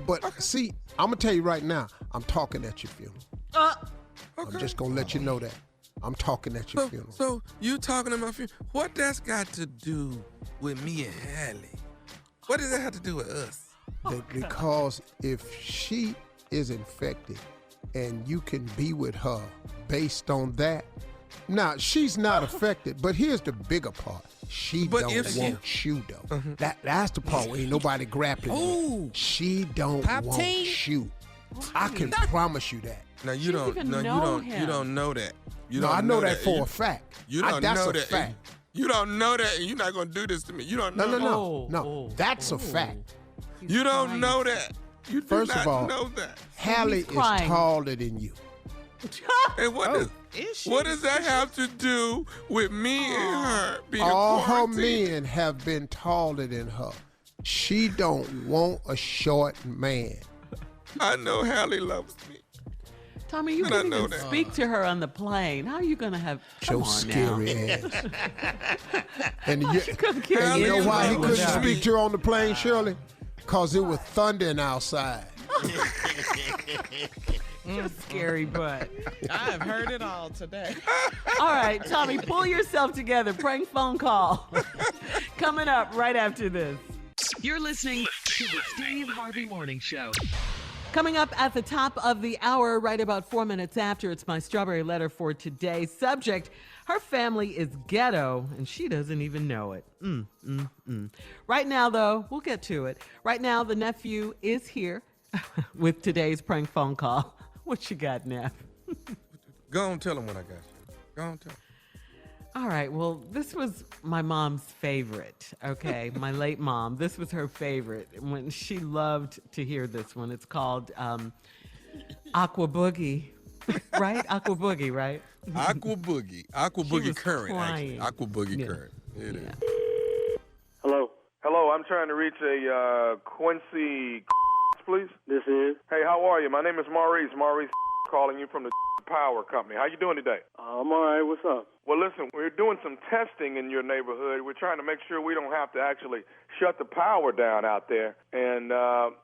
But see, I'm going to tell you right now, I'm talking at your funeral. I'm just going to let you know that. I'm talking at your funeral. So you talking at my funeral? What that's got to do with me and Hallie? What does that have to do with us? Because if she is infected and you can be with her based on that, now she's not affected, but here's the bigger part. She But don't if she- want you though. That's the part where ain't nobody grappling with. Ooh. She don't Pop want team. you. I can promise you that. Now you She don't. doesn't No, even you know don't. him. You don't know that. You No, don't I know that for You- a fact. You don't That's know a that. fact. You don't know that, and you're not gonna do this to me. You don't know. No. That's a fact. You don't know that. You do First not of all, know that. Hallie is crying. taller than you. And what does Is she? what does that have to do with me and her being All her quarantined? men have been taller than her. She don't want a short man. I know Hallie loves me. Tommy, you And I couldn't know even that. speak to her on the plane. How are you going to have... Come Your on scary ass. And you, couldn't carry and you know you why he know couldn't without speak to her on the plane, Shirley? Because it was thundering outside. Just scary butt. I have heard it all today. All right, Tommy, pull yourself together. Prank phone call. Coming up right after this. You're listening to the Steve Harvey Morning Show. Coming up at the top of the hour, right about 4 minutes after, it's my strawberry letter for today. Subject, her family is ghetto, and she doesn't even know it. Right now, though, we'll get to it. Right now, the nephew is here with today's prank phone call. What you got, Neff? Go on, tell him what I got you. Go on, tell him. All right, well, this was my mom's favorite, okay? My late mom. This was her favorite. When she loved to hear this one. It's called Aqua Boogie, right? Aqua Boogie, right? Aqua Boogie. Aqua She Boogie was Current, crying. actually. Aqua Boogie Yeah. Current. It is. Hello. Hello, I'm trying to reach a Quincy, please. This is. Hey, how are you? My name is Maurice. Maurice calling you from the power company. How you doing today? I'm all right. What's up? Well, listen, we're doing some testing in your neighborhood. We're trying to make sure we don't have to actually shut the power down out there. And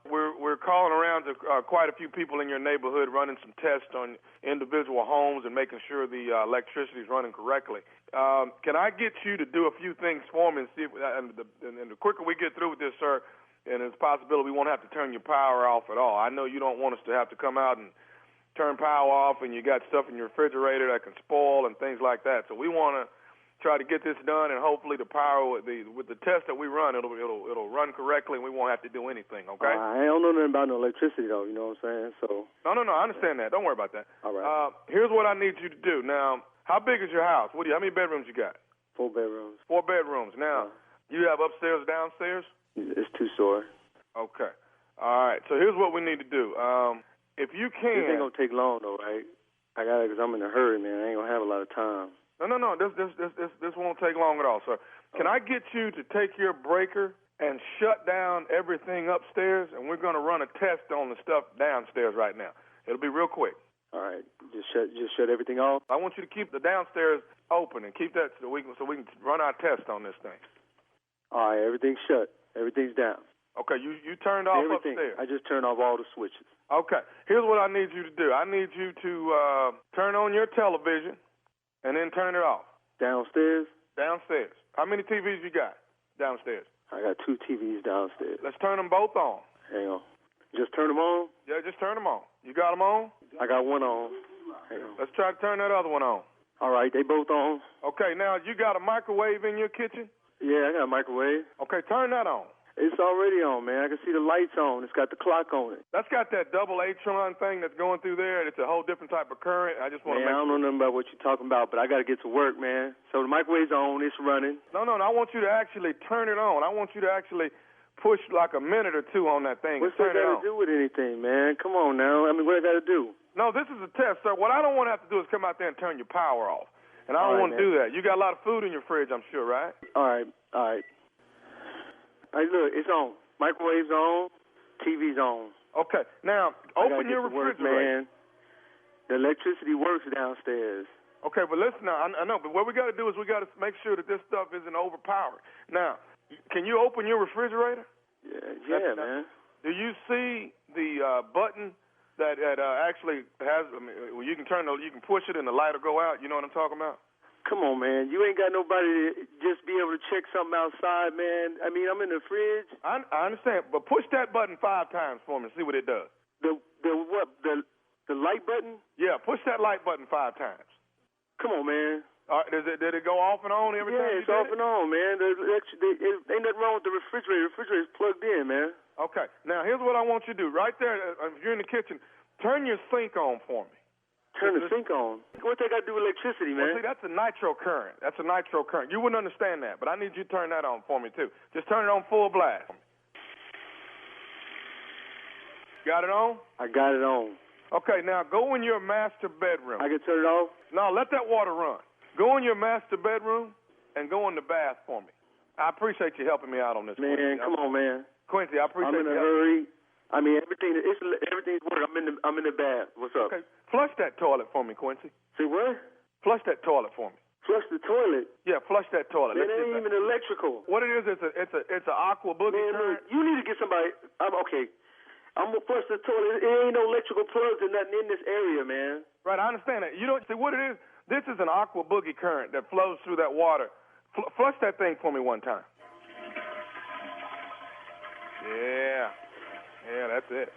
we're calling around to quite a few people in your neighborhood, running some tests on individual homes and making sure the electricity is running correctly. Can I get you to do a few things for me and see if, and the quicker we get through with this, sir, and there's a possibility we won't have to turn your power off at all. I know you don't want us to have to come out and turn power off, and you got stuff in your refrigerator that can spoil and things like that. So we want to try to get this done, and hopefully the power with the test that we run, it'll run correctly, and we won't have to do anything. Okay? I don't know nothing about no electricity though. You know what I'm saying? So. No. I understand that. Don't worry about that. All right. Here's what I need you to do. Now, how big is your house? How many bedrooms you got? 4 bedrooms. 4 bedrooms. Now, you have upstairs, downstairs? It's 2-story. Okay. All right. So here's what we need to do. If you can. This ain't gonna take long though, right? Cause I'm in a hurry, man. I ain't gonna have a lot of time. No. This won't take long at all, sir. Can I get you to take your breaker and shut down everything upstairs, and we're gonna run a test on the stuff downstairs right now. It'll be real quick. All right. Just shut everything off. I want you to keep the downstairs open and keep that so we can run our test on this thing. All right. Everything's shut. Everything's down. Okay. You turned off everything. Upstairs. I just turned off all the switches. Okay. Here's what I need you to do. I need you to turn on your television and then turn it off. Downstairs? Downstairs. How many TVs you got downstairs? I got 2 TVs downstairs. Let's turn them both on. Hang on. Just turn them on? Yeah, just turn them on. You got them on? I got one on. Hang on. Let's try to turn that other one on. All right, they both on. Okay, now you got a microwave in your kitchen? Yeah, I got a microwave. Okay, turn that on. It's already on, man. I can see the lights on. It's got the clock on it. That's got that double Atron thing that's going through there. It's a whole different type of current. I just want to I don't know nothing about what you're talking about, but I got to get to work, man. So the microwave's on. It's running. No. I want you to actually turn it on. I want you to actually push like a minute or two on that thing. What's that got to do with anything, man? Come on now. I mean, what I got to do? No, this is a test, sir. What I don't want to have to do is come out there and turn your power off. And I don't want to do that. You got a lot of food in your fridge, I'm sure, right? All right. Hey, look, it's on. Microwave's on. TV's on. Okay. Now, open your refrigerator. Man. The electricity works downstairs. Okay, but listen now. I know, but what we got to do is we got to make sure that this stuff isn't overpowered. Now, can you open your refrigerator? Yeah, man. Do you see the button that actually has? I mean, you can you can push it and the light will go out. You know what I'm talking about? Come on, man. You ain't got nobody to just be able to check something outside, man. I mean, I'm in the fridge. I understand, but push that button 5 times for me and see what it does. The what? The light button? Yeah, push that light button 5 times. Come on, man. Did it go off and on every time? Yeah, it's off and on, man. Ain't nothing wrong with the refrigerator. The refrigerator's plugged in, man. Okay. Now, here's what I want you to do. Right there, if you're in the kitchen, turn your sink on for me. Turn the sink on? What's that got to do with electricity, man? Well, see, that's a nitro current. You wouldn't understand that, but I need you to turn that on for me, too. Just turn it on full blast. Got it on? I got it on. Okay, now go in your master bedroom. I can turn it off? No, let that water run. Go in your master bedroom and go in the bath for me. I appreciate you helping me out on this. Man, Quincy. come on, man. Quincy, I appreciate you. I'm in a hurry. I mean, everything's working. I'm in the bath. What's up? Okay, flush that toilet for me, Quincy. See what? Flush that toilet for me. Flush the toilet? Yeah, flush that toilet. Man, it ain't even electrical. What it is, it's a aqua boogie current. You need to get somebody. Okay. I'm gonna flush the toilet. There ain't no electrical plugs or nothing in this area, man. Right, I understand that. You know, see what it is? This is an aqua boogie current that flows through that water. Flush that thing for me one time. Yeah. Yeah, that's it.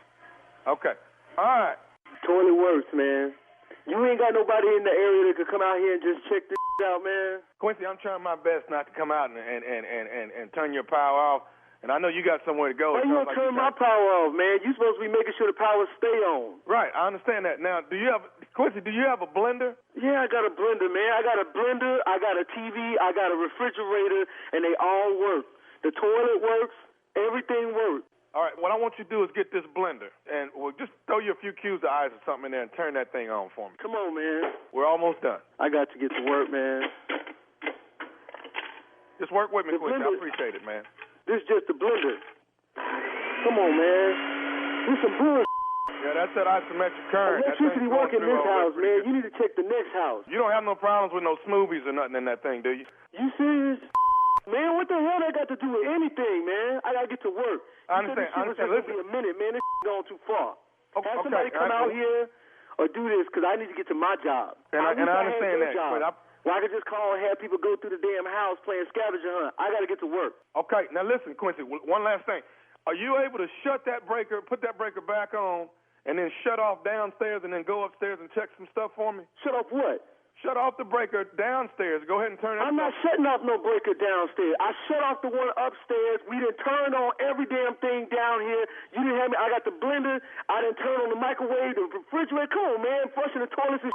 Okay. All right. Toilet works, man. You ain't got nobody in the area that could come out here and just check this out, man. Quincy, I'm trying my best not to come out and turn your power off. And I know you got somewhere to go. Why you gonna turn my power off, man? You supposed to be making sure the power stay on. Right, I understand that. Now, Quincy, do you have a blender? Yeah, I got a blender, man. I got a blender, I got a TV, I got a refrigerator, and they all work. The toilet works, everything works. All right, what I want you to do is get this blender, and we'll just throw you a few cubes of ice or something in there and turn that thing on for me. Come on, man. We're almost done. I got to get to work, man. Just work with me, Quincy. I appreciate it, man. This is just a blender. Come on, man. This some bullshit. Yeah, that's that isometric current. Electricity work in this house, man. You need to check the next house. You don't have no problems with no smoothies or nothing in that thing, do you? You serious? Man, what the hell that got to do with anything, man? I gotta get to work. I understand. This shit was just gonna be a minute, man. This going too far. Have somebody come out here or do this, because I need to get to my job. And I understand that. Well, I could just call and have people go through the damn house playing scavenger hunt. I got to get to work. Okay, now listen, Quincy, one last thing. Are you able to shut that breaker, put that breaker back on, and then shut off downstairs and then go upstairs and check some stuff for me? Shut off what? Shut off the breaker downstairs. Go ahead and turn it on. I'm not shutting off no breaker downstairs. I shut off the one upstairs. We done turned on every damn thing down here. You didn't have me. I got the blender. I done turned on the microwave, the refrigerator. Come on, man. Flushing the toilets and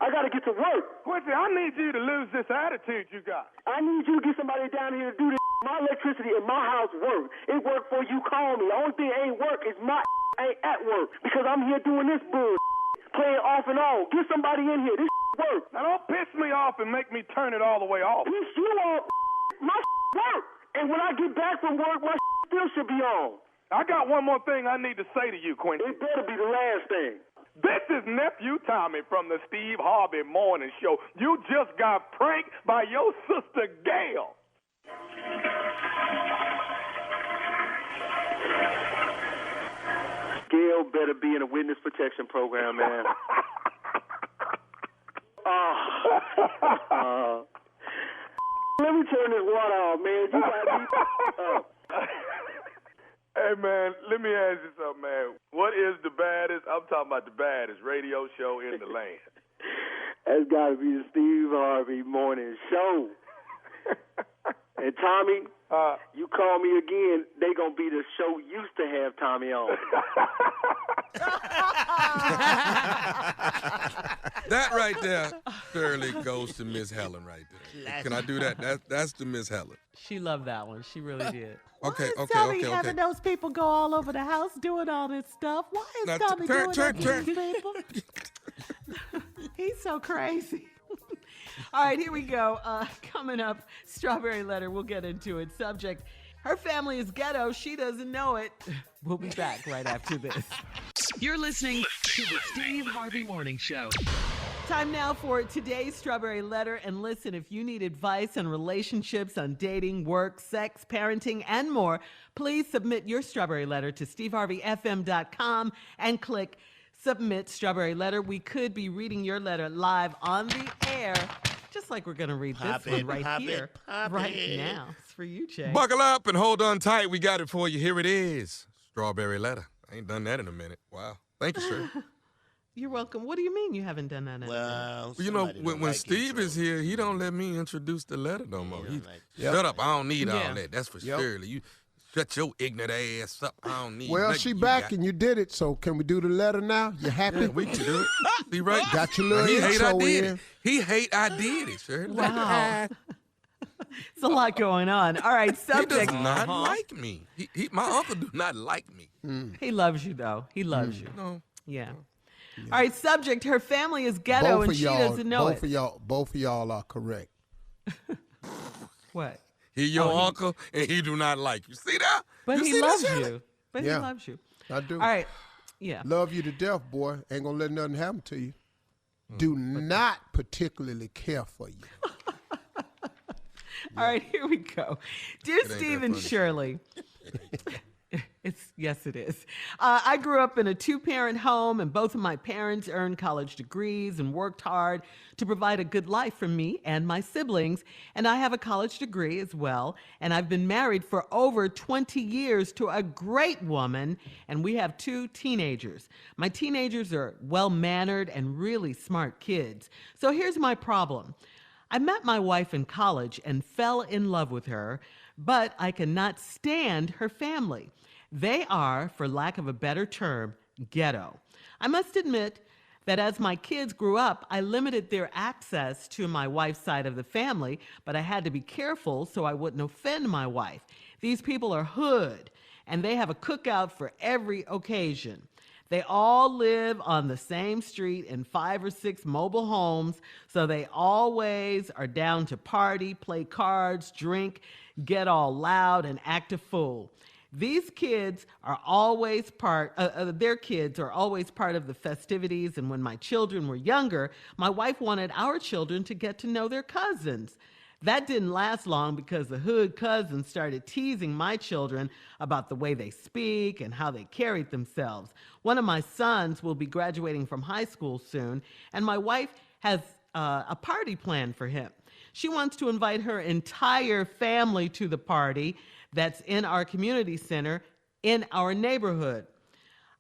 I got to get to work. Quincy, I need you to lose this attitude you got. I need you to get somebody down here to do this. My electricity in my house work. It work for you. Call me. The only thing ain't work is my ain't at work because I'm here doing this bull playing off and on. Get somebody in here. This work. Now don't piss me off and make me turn it all the way off. Piss you off. My work. And when I get back from work, my still should be on. I got one more thing I need to say to you, Quincy. It better be the last thing. This is Nephew Tommy from the Steve Harvey Morning Show. You just got pranked by your sister, Gail. Gail better be in a witness protection program, man. Let me turn this water off, man. You got me. Hey, man, let me ask you something, man. What is the baddest, I'm talking about the baddest radio show in the land? That's got to be the Steve Harvey Morning Show. And Tommy, you call me again, they going to be the show used to have Tommy on. That right there surely goes to Miss Helen right there. Can I do that? That's to Miss Helen. She loved that one. She really did. Okay. Having those people go all over the house doing all this stuff. Why is Now, Tommy doing that to turn. these people? He's so crazy. All right, here we go. Coming up, Strawberry Letter. We'll get into it. Subject, her family is ghetto. She doesn't know it. We'll be back right after this. You're listening to the Steve Harvey Morning Show. Time now for today's Strawberry Letter. And listen, if you need advice on relationships, on dating, work, sex, parenting, and more, please submit your Strawberry Letter to steveharveyfm.com and click Submit Strawberry Letter. We could be reading your letter live on the air, just like we're going to read this one right here, right now. It's for you, Jay. Buckle up and hold on tight. We got it for you. Here it is. Strawberry Letter. I ain't done that in a minute. Wow. Thank you, sir. You're welcome. What do you mean you haven't done that? Well, you know, when Steve is here, he don't let me introduce the letter no more. Shut up. I don't need all that. That's for Shirley. You shut your ignorant ass up. I don't need Well, she back and you did it, so can we do the letter now? You happy? Yeah, we can do it. See, right? Got your little He hate I intro did in. it. He hate I did it, Shirley. Wow. It's a lot going on. All right, subject. He does not like me. My uncle do not like me. He loves you, though. He loves you. No. Yeah. All right, subject. Her family is ghetto and she doesn't know it. Both of y'all are correct. What? He your uncle and he do not like you. See that? But you he see loves that, you. But he loves you. I do. All right. Yeah. Love you to death, boy. Ain't gonna let nothing happen to you. Do not particularly care for you. All right, here we go. Dear Steve and Shirley, Yes, it is. I grew up in a two-parent home, and both of my parents earned college degrees and worked hard to provide a good life for me and my siblings. And I have a college degree as well, and I've been married for over 20 years to a great woman, and we have 2 teenagers. My teenagers are well-mannered and really smart kids. So here's my problem. I met my wife in college and fell in love with her, but I cannot stand her family. They are, for lack of a better term, ghetto. I must admit that as my kids grew up, I limited their access to my wife's side of the family, but I had to be careful so I wouldn't offend my wife. These people are hood, and they have a cookout for every occasion. They all live on the same street in 5 or 6 mobile homes, so they always are down to party, play cards, drink, get all loud, and act a fool. These kids are always their kids are always part of the festivities, and when my children were younger, my wife wanted our children to get to know their cousins. That didn't last long because the hood cousins started teasing my children about the way they speak and how they carried themselves. One of my sons will be graduating from high school soon, and my wife has a party planned for him. She wants to invite her entire family to the party that's in our community center in our neighborhood.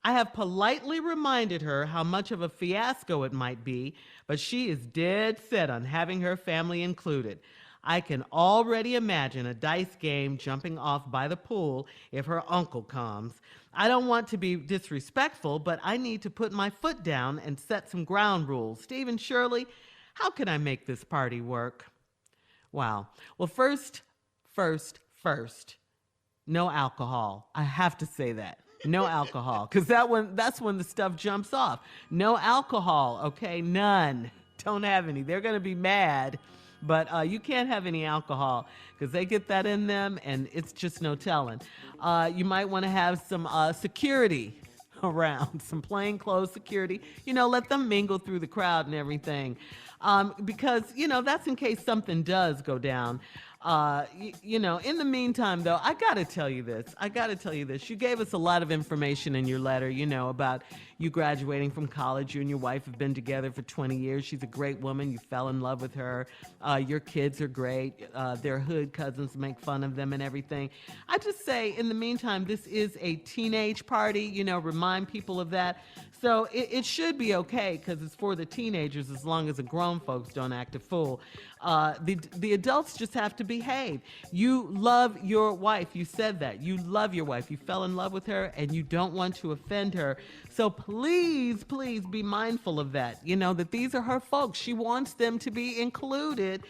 I have politely reminded her how much of a fiasco it might be, but she is dead set on having her family included. I can already imagine a dice game jumping off by the pool if her uncle comes. I don't want to be disrespectful, but I need to put my foot down and set some ground rules. Steve and Shirley, how can I make this party work? Wow. Well, first, no alcohol. I have to say that. No alcohol, because that's when the stuff jumps off. No alcohol, okay? None. Don't have any. They're going to be mad, but you can't have any alcohol because they get that in them, and it's just no telling. You might want to have some security around, some plainclothes security. Let them mingle through the crowd and everything, because, that's in case something does go down. In the meantime, though, I got to tell you this. You gave us a lot of information in your letter, about you graduating from college. You and your wife have been together for 20 years. She's a great woman. You fell in love with her. Your kids are great. Their hood cousins make fun of them and everything. I just say, in the meantime, this is a teenage party. Remind people of that. So it should be okay because it's for the teenagers as long as the grown folks don't act a fool. The adults just have to behave. You love your wife. You said that. You love your wife. You fell in love with her and you don't want to offend her. So please be mindful of that. That these are her folks. She wants them to be included.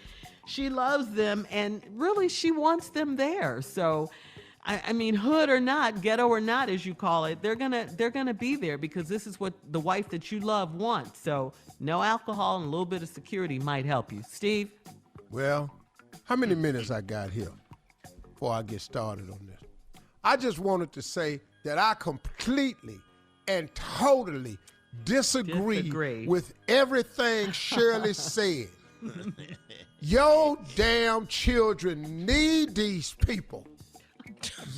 She loves them and really she wants them there. So I mean, hood or not, ghetto or not, as you call it, they're gonna be there because this is what the wife that you love wants. So no alcohol and a little bit of security might help you. Steve? Well, how many minutes I got here before I get started on this? I just wanted to say that I completely and totally disagree. With everything Shirley said. Your damn children need these people.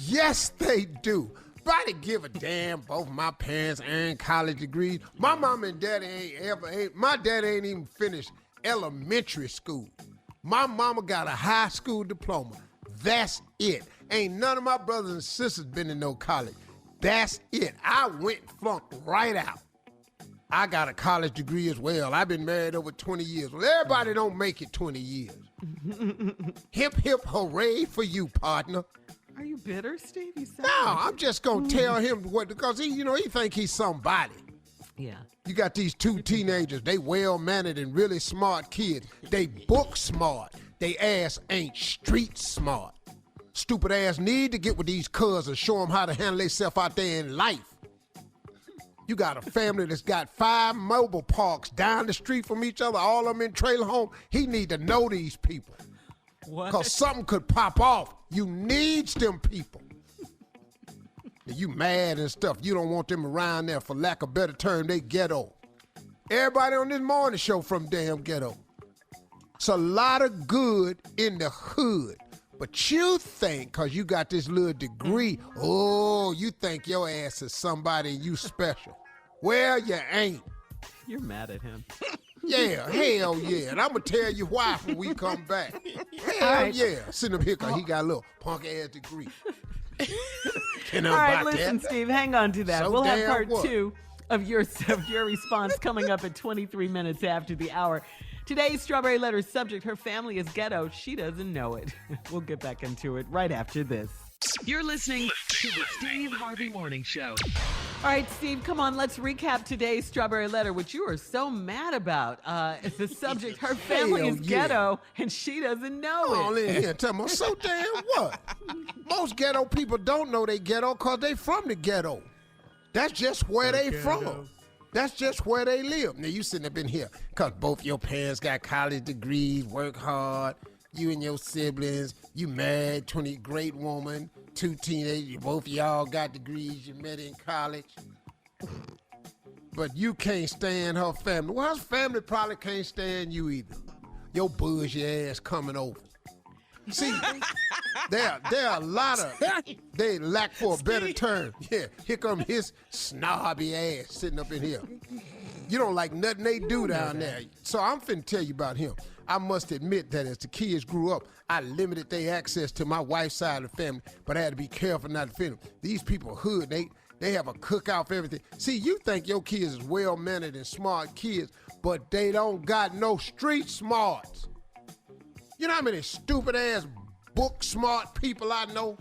Yes, they do. Nobody give a damn. Both my parents earned college degrees. My mom and daddy my daddy ain't even finished elementary school. My mama got a high school diploma. That's it. Ain't none of my brothers and sisters been in no college. That's it. I went and flunked right out. I got a college degree as well. I've been married over 20 years. Well, everybody don't make it 20 years. Hip, hip, hooray for you, partner. Are you bitter, Steve? No, I'm just going to tell him what, because he think he's somebody. Yeah. You got these 2 teenagers. They well-mannered and really smart kids. They book smart. They ass ain't street smart. Stupid ass need to get with these cousins, show them how to handle themselves out there in life. You got a family that's got 5 mobile parks down the street from each other, all of them in trailer home. He need to know these people. What? Because something could pop off. You need them people. You mad and stuff. You don't want them around there. For lack of better term, they ghetto. Everybody on this morning show from damn ghetto. It's a lot of good in the hood. But you think, because you got this little degree, oh, you think your ass is somebody and you special. Well, you ain't. You're mad at him. Yeah, hell yeah. And I'm going to tell you why when we come back. Hell yeah. Sitting up here because he got a little punk-ass degree. All right, listen, that? Steve, hang on to that. So we'll have part what? 2 of your response coming up at 23 minutes after the hour. Today's Strawberry Letter subject, her family is ghetto. She doesn't know it. We'll get back into it right after this. You're listening to the Steve Harvey Morning Show. All right, Steve, come on. Let's recap today's Strawberry Letter, which you are so mad about. The subject, her family is ghetto, and she doesn't know it. All in here and tell me, so damn what? Most ghetto people don't know they ghetto because they from the ghetto. That's just where they from. That's just where they live. Now, you sitting up in here because both your parents got college degrees, work hard, you and your siblings, you married, 20 great woman, 2 teenagers, both of y'all got degrees, you met in college. But you can't stand her family. Well, her family probably can't stand you either. Your bougie ass coming over. See, there are a lot of, they lack for a better term. Yeah, here come his snobby ass sitting up in here. You don't like nothing they do down there. So I'm finna tell you about him. I must admit that as the kids grew up, I limited their access to my wife's side of the family, but I had to be careful not to offend them. These people hood, they have a cookout for everything. See, you think your kids is well-mannered and smart kids, but they don't got no street smarts. You know how many stupid-ass book-smart people I know?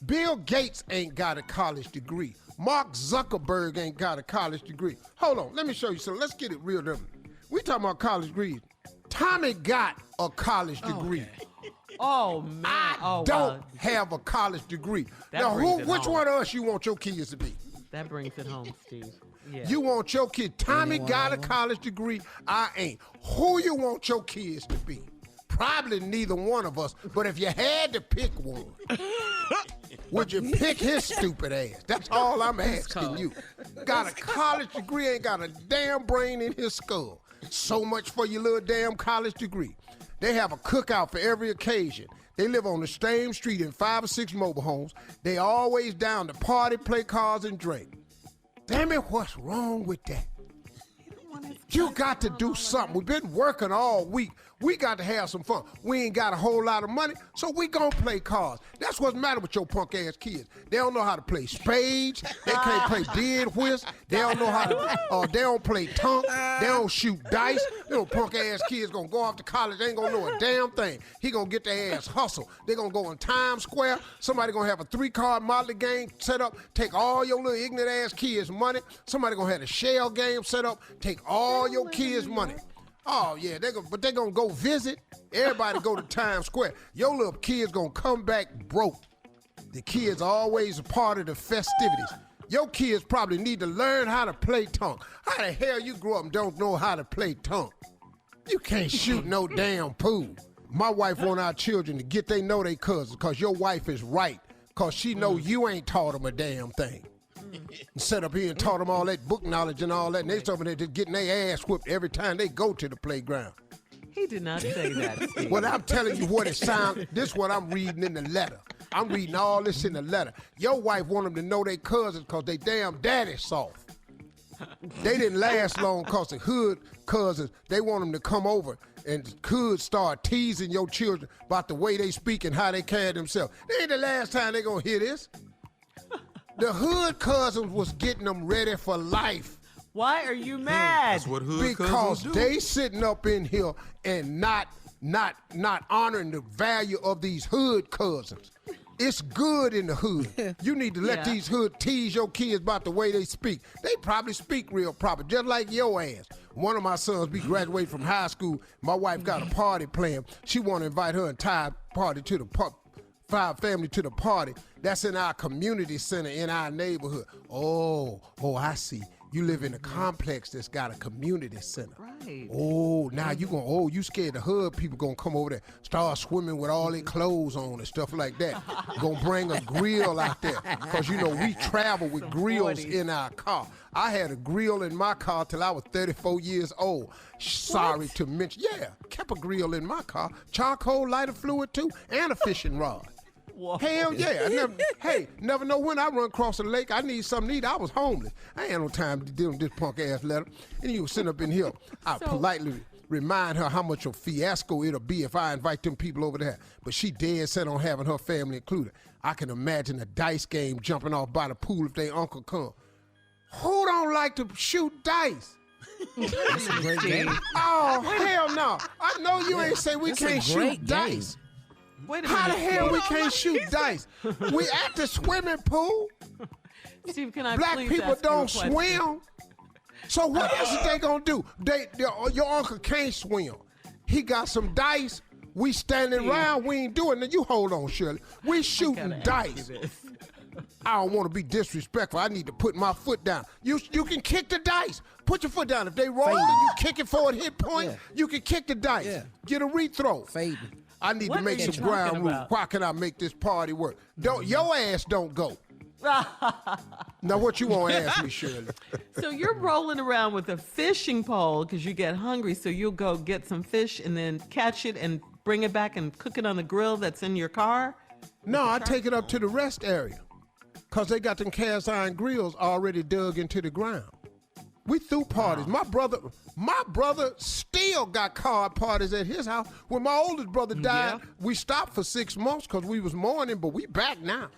Bill Gates ain't got a college degree. Mark Zuckerberg ain't got a college degree. Hold on, let me show you something. Let's get it real different. We talking about college degrees. Tommy got a college degree. Okay. Oh, man. I don't have a college degree. Now, which one of us you want your kids to be? That brings it home, Steve. Yeah. You want your kid. Tommy got a college degree. I ain't. Who you want your kids to be? Probably neither one of us. But if you had to pick one, would you pick his stupid ass? That's all I'm asking you. Got a college degree, ain't got a damn brain in his skull. So much for your little damn college degree. They have a cookout for every occasion. They live on the same street in 5 or 6 mobile homes. They always down to party, play cards, and drink. Damn it, what's wrong with that? You got to do something. We've been working all week. We got to have some fun. We ain't got a whole lot of money, so we gonna play cards. That's what's the matter with your punk-ass kids. They don't know how to play spades. They can't play dead whist. They don't know how to, they don't play tunk. They don't shoot dice. Little punk-ass kids gonna go off to college. They ain't gonna know a damn thing. He gonna get their ass hustle. They gonna go in Times Square. Somebody gonna have a 3-card Motley game set up, take all your little ignorant-ass kids' money. Somebody gonna have a shell game set up, take all your kids' money. Oh, yeah, they're gonna go visit. Everybody go to Times Square. Your little kids gonna come back broke. The kids are always a part of the festivities. Your kids probably need to learn how to play tongue. How the hell you grow up and don't know how to play tongue? You can't shoot no damn pool. My wife want our children to get they know they cousins, because your wife is right, because she know you ain't taught them a damn thing. And set up here and taught them all that book knowledge and all that, and they over there just getting their ass whooped every time they go to the playground. He did not say that, Steve. Well, I'm telling you what it sounds. This is what I'm reading in the letter. I'm reading all this in the letter. Your wife want them to know they cousins because they damn daddy's soft. They didn't last long because the hood cousins, they want them to come over and could start teasing your children about the way they speak and how they carry themselves. This ain't the last time they gonna hear this. The hood cousins was getting them ready for life. Why are you mad? That's what hood because cousins do. They sitting up in here and not honoring the value of these hood cousins. It's good in the hood. You need to let these hood tease your kids about the way they speak. They probably speak real proper, just like your ass. One of my sons, we graduated from high school. My wife got a party planned. She want to invite her entire party to the family to the party. That's in our community center in our neighborhood. Oh, I see. You live in a complex that's got a community center. Right. Oh, now you scared the hood people gonna come over there, start swimming with all their clothes on and stuff like that. Gonna bring a grill out there. Cause we travel with grills in our car. I had a grill in my car till I was 34 years old. Sorry to mention. Yeah, kept a grill in my car. Charcoal lighter fluid too, and a fishing rod. Whoa. Hell yeah. Never know when I run across the lake. I need something to eat. I was homeless. I ain't had no time to deal with this punk ass letter. And you was sitting up in here. I politely remind her how much a fiasco it'll be if I invite them people over there. But she dead set on having her family included. I can imagine a dice game jumping off by the pool if their uncle come. Who don't like to shoot dice? That's a great game. Oh, hell no. I know you ain't say we can't shoot dice. Wait a minute. How the hell we can't shoot dice? We at the swimming pool. Steve, can I Black please people ask you a don't question? swim. So what else is they gonna do? Your uncle can't swim. He got some dice. We standing around. We ain't doing it. You hold on, Shirley. We shooting dice. I don't want to be disrespectful. I need to put my foot down. You can kick the dice. Put your foot down. If they roll and you kick it for a hit point, you can kick the dice. Yeah. Get a rethrow. Fading. I need to make some ground rules. Why can I make this party work? Your ass don't go. Now what you want to ask me, Shirley? So you're rolling around with a fishing pole because you get hungry, so you'll go get some fish and then catch it and bring it back and cook it on the grill that's in your car? No, I take it up to the rest area because they got them cast iron grills already dug into the ground. We threw parties. My brother still got card parties at his house. When my oldest brother died, we stopped for 6 months because we was mourning, but we back now.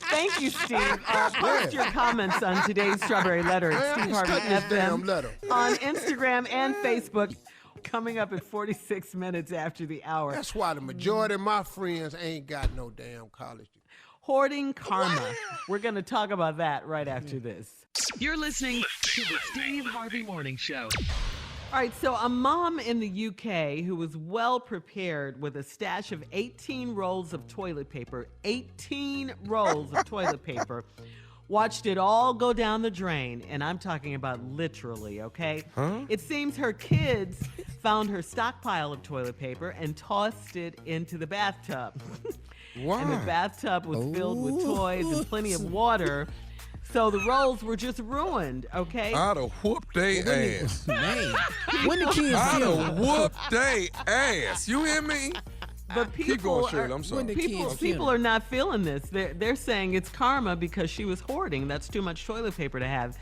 Thank you, Steve. Post your comments on today's Strawberry Letter at Steve Harvey FM on Instagram and Facebook. Coming up at 46 minutes after the hour. That's why the majority of my friends ain't got no damn college degree. Hoarding karma. We're going to talk about that right after this. You're listening to the Steve Harvey Morning Show. All right, so a mom in the UK who was well prepared with a stash of 18 rolls of toilet paper, 18 rolls of toilet paper, watched it all go down the drain, and I'm talking about literally, okay? Huh? It seems her kids found her stockpile of toilet paper and tossed it into the bathtub. Why? And the bathtub was filled with toys and plenty of water. So the rolls were just ruined, okay? I'd have whooped they ass. Man, when the kids I'd feel have whooped they ass. You hear me? But Keep going, Shirley. I'm sorry. People are not feeling this. They're saying it's karma because she was hoarding. That's too much toilet paper to have.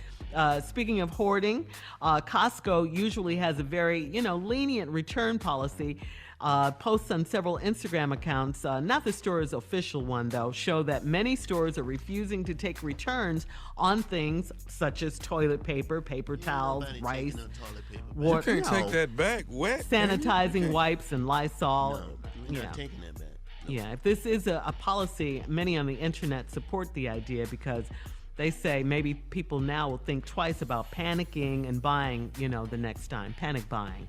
Speaking of hoarding, Costco usually has a very, lenient return policy. Posts on several Instagram accounts, not the store's official one though, show that many stores are refusing to take returns on things such as toilet paper, paper towels, rice, water. You can't take that back wet. Sanitizing wipes and Lysol. We're not taking that back. No. Yeah, if this is a policy, many on the internet support the idea because they say maybe people now will think twice about panicking and buying, the next time, panic buying.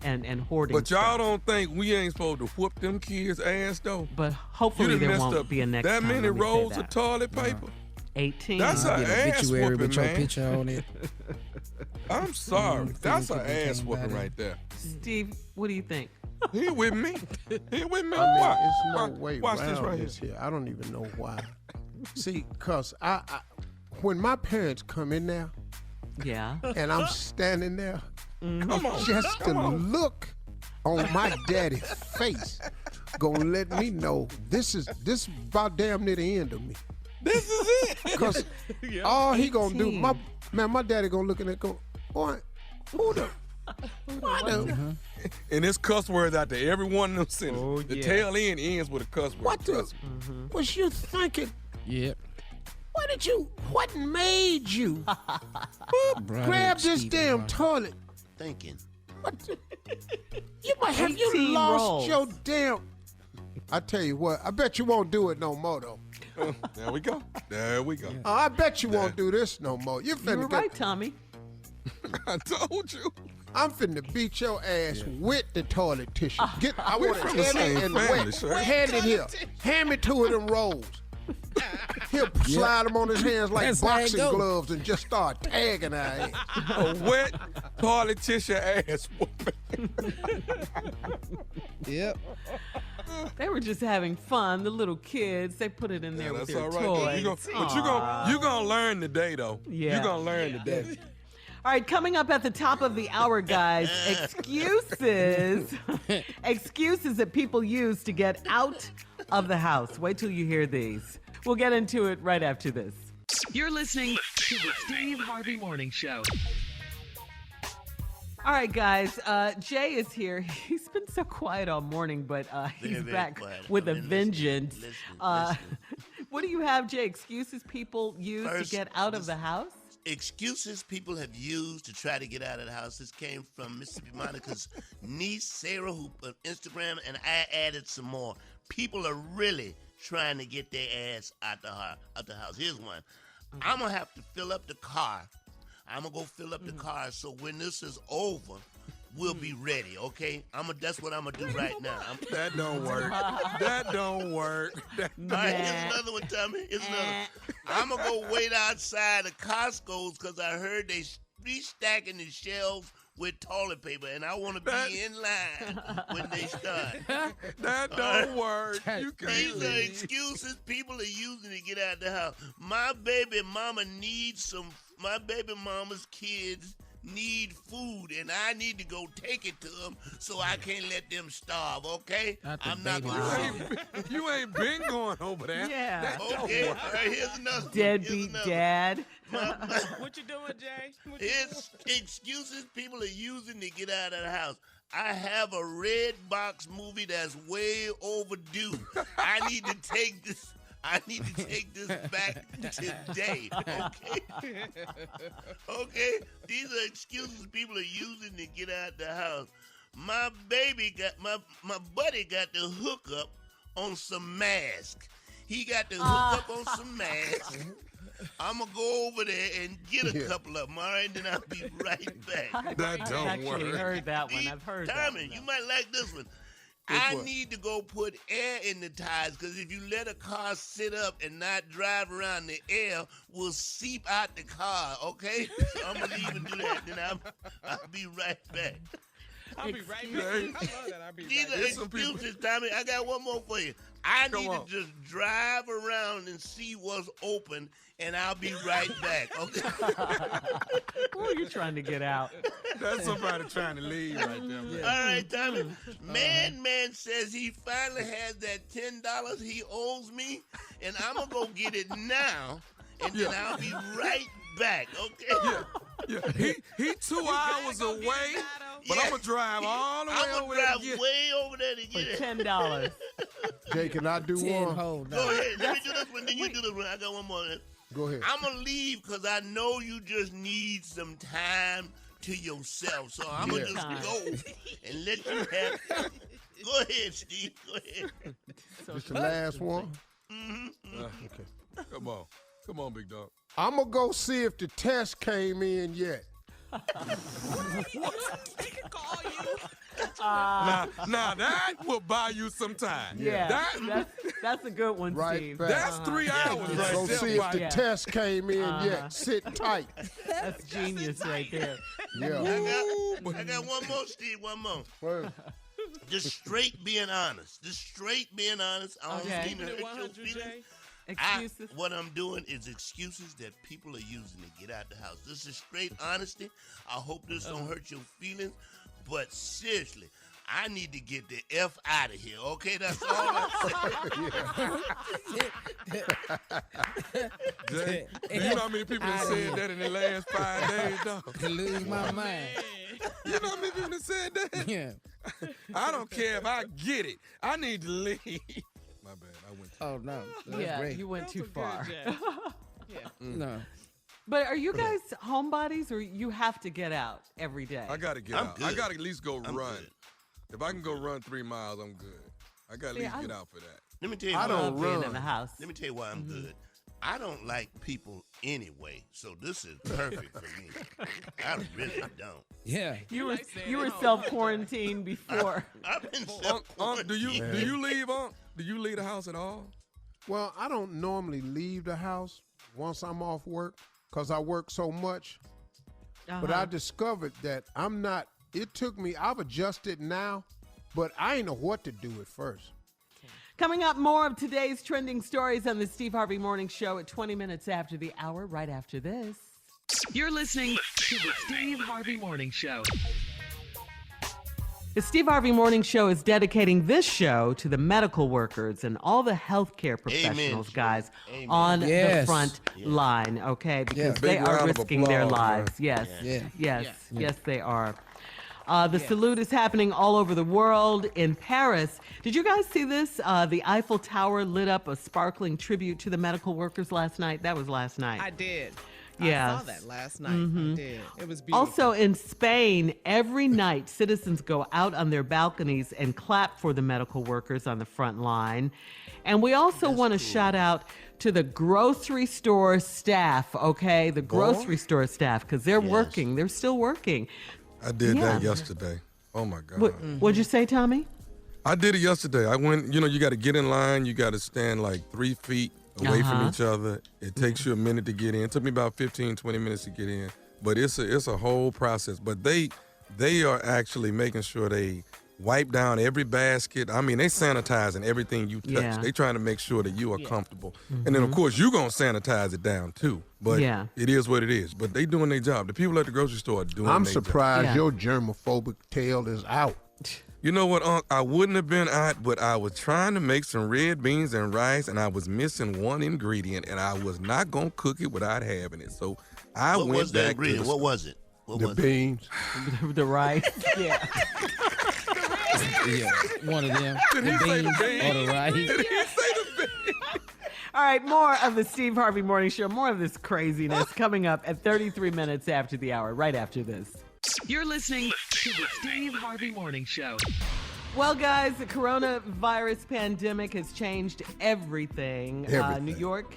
And hoarding. But y'all don't think we ain't supposed to whoop them kids' ass though? But hopefully there won't be a next that time. Many rolls of toilet paper? 18. That's an ass whooping, with your man. picture on it. I'm sorry. That's an ass whooping right there. Steve, what do you think? He with me. He with me. It's no way Watch around this right this here. here. I don't even know why. See, cause I when my parents come in there, and I'm standing there, Come on. just the look on my daddy's face gonna let me know this is about damn near the end of me. This is it. Cause all he gonna do, my daddy gonna look at it, go, boy, who the? And there's cuss words out there. Every one of them sentences. The tail end ends with a cuss word. What was you thinking? Yep. What made you grab this damn toilet? Thinking. You might have 18 lost rolls. your damn. I tell you what, I bet you won't do it no more though. There we go. There we go. I bet you won't do this no more. You You were right, Tommy. I told you. I'm finna beat your ass with the toilet tissue. I we want it from the heavy same and family, wet. sir. Hand it here. Hand me two of them rolls. He'll slide them on his hands like That's how it boxing go. gloves and just start tagging our ass. A wet politician ass whooping. Yep. They were just having fun. The little kids, they put it in there with That's their all right. toys. But you gonna learn today, though. Yeah. You're gonna learn today. All right, coming up at the top of the hour, guys, excuses. Excuses that people use to get out of the house. Wait till you hear these. We'll get into it right after this. You're listening to the Steve Harvey Morning Show. All right, guys. Jay is here. He's been so quiet all morning, but he's Very back quiet. with a I've been vengeance. listening. What do you have, Jay? Excuses people use First, to get out of the house? Excuses people have used to try to get out of the house. This came from Mississippi Monica's niece, Sarah, who put Instagram, and I added some more. People are really trying to get their ass out the house. Here's one. I'm going to have to fill up the car. I'm going to go fill up the car so when this is over, we'll be ready, okay? That's what I'm going to do right now. That don't work. That don't work. All right, here's another one, Tommy. Here's another one. I'm going to go wait outside of Costco's because I heard they restacking the shelves with toilet paper, and I want to be in line when they start. That don't work. These are excuses people are using to get out of the house. My baby mama's kids need food, and I need to go take it to them so I can't let them starve, okay? I'm not going to. You ain't been going over there. Yeah. That don't Okay, all work. right, here's another Deadbeat dad. What you doing, Jay? It's excuses people are using to get out of the house. I have a red box movie that's way overdue. I need to take this back today, okay? Okay? These are excuses people are using to get out the house. My buddy got the hookup on some masks. He got the hookup on some masks. I'm going to go over there and get a couple of them, all right? Then I'll be right back. That don't I've actually work. heard that one. I've heard that one. Tommy, you might like this one. I need to go put air in the tires because if you let a car sit up and not drive around, the air will seep out the car, okay? So I'm going to leave and do that, then I'll be right back. I'll be right back. I love that. I'll be These right are back. excuses, Tommy. I got one more for you. I need to just drive around and see what's open, and I'll be right back, okay? Who are you trying to get out? That's somebody trying to leave right there, man. All right, Tommy. Man says he finally has that $10 he owes me, and I'm going to go get it now, and then I'll be right back, okay? Yeah. He 2 hours away, but I'm going to drive all the way over there. I'm going to drive way over there to get it. $10. Jay, can I do one? Go ahead. Let me do this one, then you do this one. I got one more. Go ahead. I'm going to leave because I know you just need some time to yourself. So I'm going to just go and let you have. Go ahead, Steve. Go ahead. This the last one? Okay. Come on, big dog. I'm going to go see if the test came in yet. He can call you. Now that will buy you some time. Yeah, that's a good one, Right Steve. back. That's 3 hours right Go there. see if the test came in yet. Sit tight. That's genius right there. Yeah. I got one more, Steve. One more. Just straight being honest. I don't Okay. mean to hurt your feelings. Excuses. What I'm doing is excuses that people are using to get out the house. This is straight honesty. I hope this don't hurt your feelings. But seriously, I need to get the F out of here, okay? That's all I'm saying. Jay, you know how many people have said that in the last 5 days, dog? Lose my mind. You know how many people have said that? Yeah. I don't care if I get it. I need to leave. My bad. I went too Oh, no. That's great. You went too far. No. But are you guys homebodies, or you have to get out every day? I got to get out. good. I got to at least go I'm run. good. If I can go run 3 miles, I'm good. I got to at least get out for that. Let me tell you I why. don't Love being run. in the house. Let me tell you why I'm good. I don't like people anyway, so this is perfect for me. I really don't. Yeah. You were self-quarantined before. I've been Do you leave the house at all? Well, I don't normally leave the house once I'm off work because I work so much. But I discovered that I'm not, it took me, I've adjusted now, but I ain't know what to do at first. Coming up, more of today's trending stories on the Steve Harvey Morning Show at 20 minutes after the hour, right after this. You're listening to the Steve Harvey Morning Show. The Steve Harvey Morning Show is dedicating this show to the medical workers and all the healthcare professionals, guys, on the front line, okay? Because they are risking their lives. Yes, they are. The salute is happening all over the world. In Paris, did you guys see this? The Eiffel Tower lit up a sparkling tribute to the medical workers last night. That was last night. I did. Yes. I saw that last night. I did. It was beautiful. Also in Spain, every night citizens go out on their balconies and clap for the medical workers on the front line. And we also want to shout out to the grocery store staff, okay? The grocery store staff, because they're working. They're still working. I did that yesterday. Oh, my God. What'd you say, Tommy? I did it yesterday. I went, you got to get in line. You got to stand like 3 feet away from each other. It takes you a minute to get in. It took me about 15, 20 minutes to get in. But it's a whole process. But they are actually making sure they wipe down every basket. I mean, they sanitizing everything you touch. Yeah. They trying to make sure that you are comfortable. And then, of course, you're going to sanitize it down, too. But it is what it is. But they doing their job. The people at the grocery store are doing their job. I'm surprised your germophobic tail is out. You know what, Unc? I wouldn't have been out, but I was trying to make some red beans and rice, and I was missing one ingredient, and I was not going to cook it without having it. So I went back. What was the ingredient? What was it? The beans. The rice. Yeah. One of them. The beans or the rice. Did he say the beans? All right, more of the Steve Harvey Morning Show, more of this craziness coming up at 33 minutes after the hour, right after this. You're listening to the Steve Harvey Morning Show. Well, guys, the coronavirus pandemic has changed everything. New York,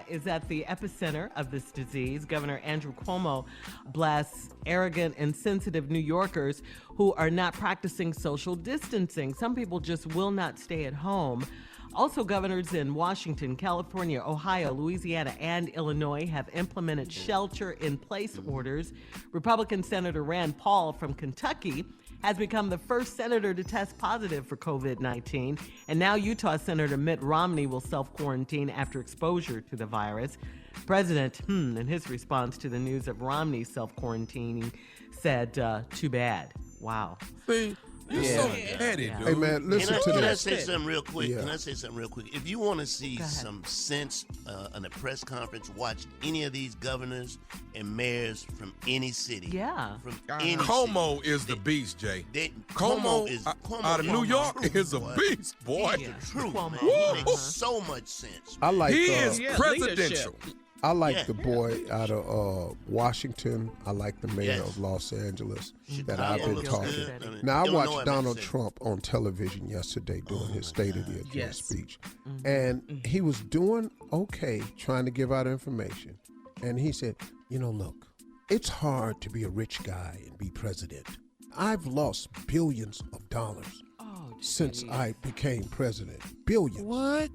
is at the epicenter of this disease. Governor Andrew Cuomo blasts arrogant, insensitive New Yorkers who are not practicing social distancing. Some people just will not stay at home. Also, governors in Washington, California, Ohio, Louisiana, and Illinois have implemented shelter-in-place orders. Republican Senator Rand Paul from Kentucky has become the first senator to test positive for COVID-19. And now Utah Senator Mitt Romney will self-quarantine after exposure to the virus. President, in his response to the news of Romney's self-quarantining, said, too bad. Wow. See? You're so petty, dude. Hey, man, listen to this. Can I say something real quick? Yeah. Can I say something real quick? If you want to see some sense in a press conference, watch any of these governors and mayors from any city. Yeah. From any Como city. is the beast, Jay. Como out of New York is a beast, boy. He's the truth, man. Woo. He makes so much sense. I like He is presidential. I like the boy out of Washington. I like the mayor of Los Angeles that I've been talking. Now, I watched Donald Trump on television yesterday doing his State of the Address speech. And he was doing okay, trying to give out information. And he said, look, it's hard to be a rich guy and be president. I've lost billions of dollars since I became president. Billions. What?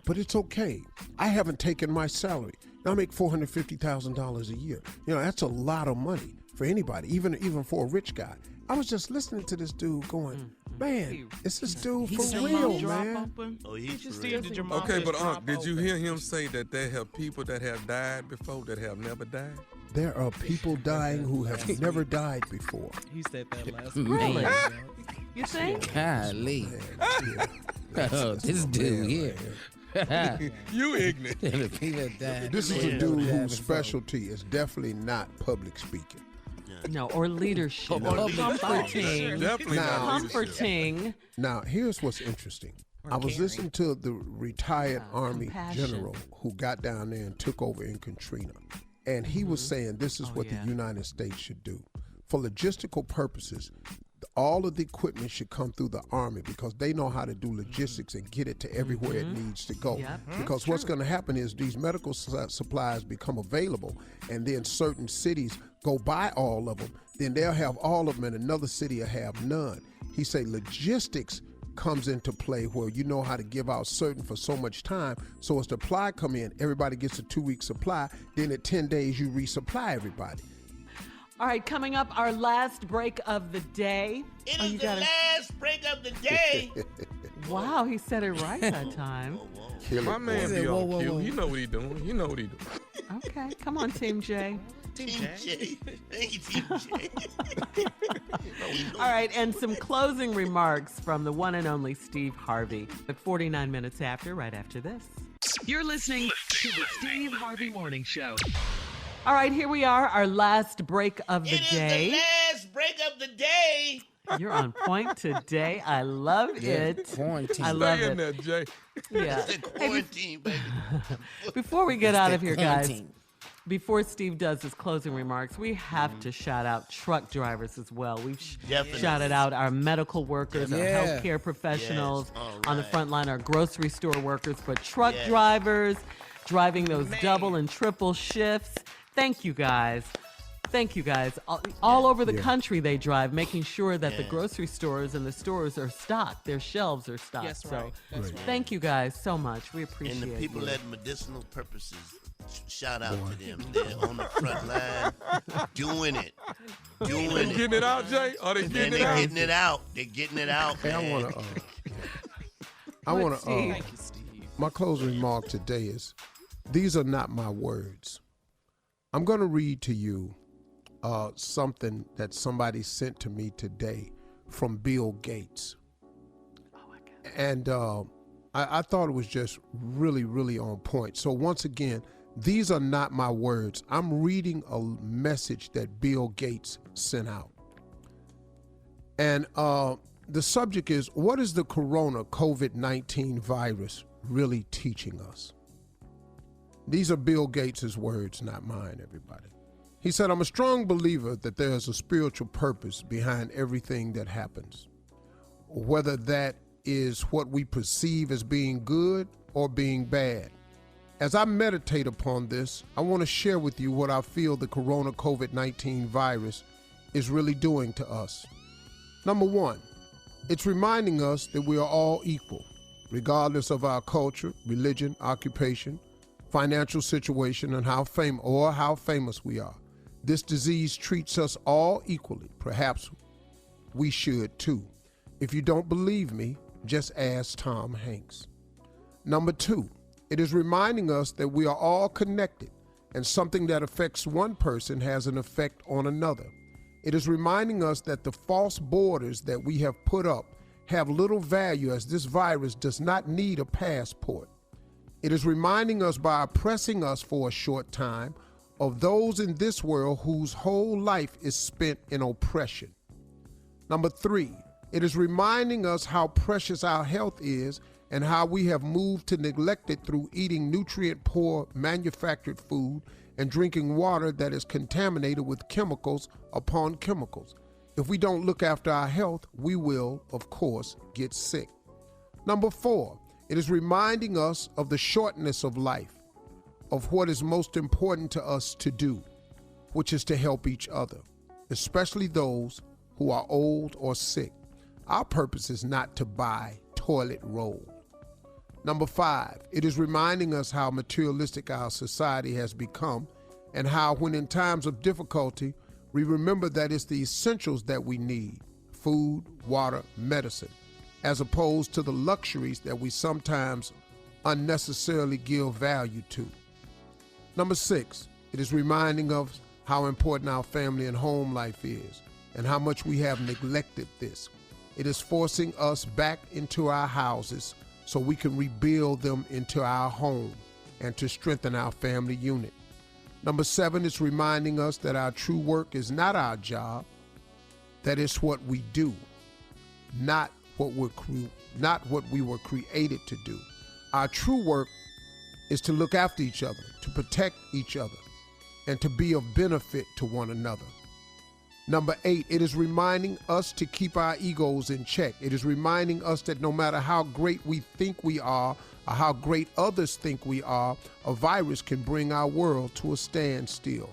But it's okay. I haven't taken my salary. I make $450,000 a year. That's a lot of money for anybody, even for a rich guy. I was just listening to this dude going, man, is this dude for real, man? Oh, he's for Steve, did your mom Okay, but drop did you open? hear him say that there have people that have died before that have never died? There are people dying who have never died before. He said that last Really? week. You think? Golly. Oh, this dude here. You ignorant. This is a dude whose specialty is definitely not public speaking. No, or leadership. Comforting. Definitely not Comforting. Now, here's what's interesting. I was listening to the retired Army general who got down there and took over in Katrina. And he was saying this is what the United States should do. For logistical purposes, all of the equipment should come through the Army because they know how to do logistics and get it to everywhere it needs to go. Because what's going to happen is these medical supplies become available, and then certain cities go buy all of them. Then they'll have all of them, and another city will have none. He say logistics comes into play where you know how to give out certain for so much time. So as the supply come in, everybody gets a 2-week supply. Then at 10 days, you resupply everybody. All right, coming up, our last break of the day. It is the last break of the day. Wow, he said it right that time. My man be on cue. He know what he doing. Okay, come on, Team J. Team J. Thank you, Team J. All right, and some closing remarks from the one and only Steve Harvey. At 49 minutes after, right after this. You're listening to the Steve Harvey Morning Show. All right, here we are, our last break of the day. It is the last break of the day. You're on point today. I love it. Quarantine. I love Stay it. in there, Jay. Yeah. It's the quarantine, baby. Before we get out of here, guys, quarantine. before Steve does his closing remarks, we have to shout out truck drivers as well. We've shouted out our medical workers, our healthcare professionals on the front line, our grocery store workers, but truck drivers driving those double and triple shifts. Thank you guys. Thank you guys. All over the country they drive, making sure that the grocery stores and the stores are stocked. Their shelves are stocked. Yes, right. So thank you guys so much. We appreciate it. And the people at medicinal purposes, shout out to them. They're on the front line doing it. Getting it out, Jay? Are they getting it out? They're getting it out. They're getting it out, Hey, man. I want to, Thank you, Steve. my closing remark today is, these are not my words. I'm going to read to you something that somebody sent to me today from Bill Gates. And I thought it was just really, really on point. So once again, these are not my words. I'm reading a message that Bill Gates sent out. And the subject is, what is the corona COVID-19 virus really teaching us? These are Bill Gates' words, not mine, everybody. He said, I'm a strong believer that there is a spiritual purpose behind everything that happens, whether that is what we perceive as being good or being bad. As I meditate upon this, I want to share with you what I feel the corona COVID-19 virus is really doing to us. Number one, it's reminding us that we are all equal, regardless of our culture, religion, occupation, financial situation, and how famous we are. This disease treats us all equally. Perhaps we should too. If you don't believe me, just ask Tom Hanks. Number two, it is reminding us that we are all connected, and something that affects one person has an effect on another. It is reminding us that the false borders that we have put up have little value, as this virus does not need a passport. It is reminding us, by oppressing us for a short time, of those in this world whose whole life is spent in oppression. Number three, it is reminding us how precious our health is and how we have moved to neglect it through eating nutrient-poor manufactured food and drinking water that is contaminated with chemicals upon chemicals. If we don't look after our health, we will, of course, get sick. Number four, it is reminding us of the shortness of life, of what is most important to us to do, which is to help each other, especially those who are old or sick. Our purpose is not to buy toilet roll. Number five, it is reminding us how materialistic our society has become, and how when in times of difficulty, we remember that it's the essentials that we need: food, water, medicine, as opposed to the luxuries that we sometimes unnecessarily give value to. Number six, it is reminding us how important our family and home life is, and how much we have neglected this. It is forcing us back into our houses so we can rebuild them into our home and to strengthen our family unit. Number seven, it's reminding us that our true work is not our job, that it's what we do, not what we were created to do. Our true work is to look after each other, to protect each other, and to be of benefit to one another. Number eight, it is reminding us to keep our egos in check. It is reminding us that no matter how great we think we are or how great others think we are, a virus can bring our world to a standstill.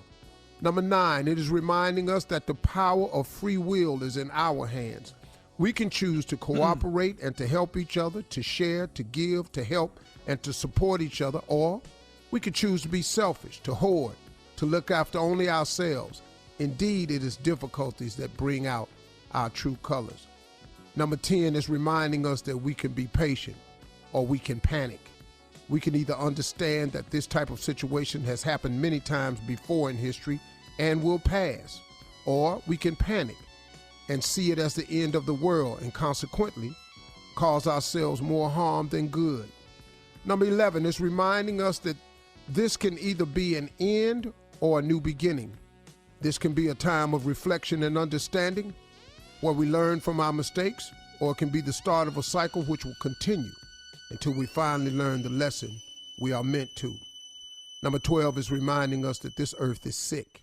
Number nine, it is reminding us that the power of free will is in our hands. We can choose to cooperate and to help each other, to share, to give, to help, and to support each other, or we can choose to be selfish, to hoard, to look after only ourselves. Indeed, it is difficulties that bring out our true colors. Number 10 is reminding us that we can be patient or we can panic. We can either understand that this type of situation has happened many times before in history and will pass, or we can panic and see it as the end of the world and consequently cause ourselves more harm than good. Number 11 is reminding us that this can either be an end or a new beginning. This can be a time of reflection and understanding where we learn from our mistakes, or it can be the start of a cycle which will continue until we finally learn the lesson we are meant to. Number 12 is reminding us that this earth is sick.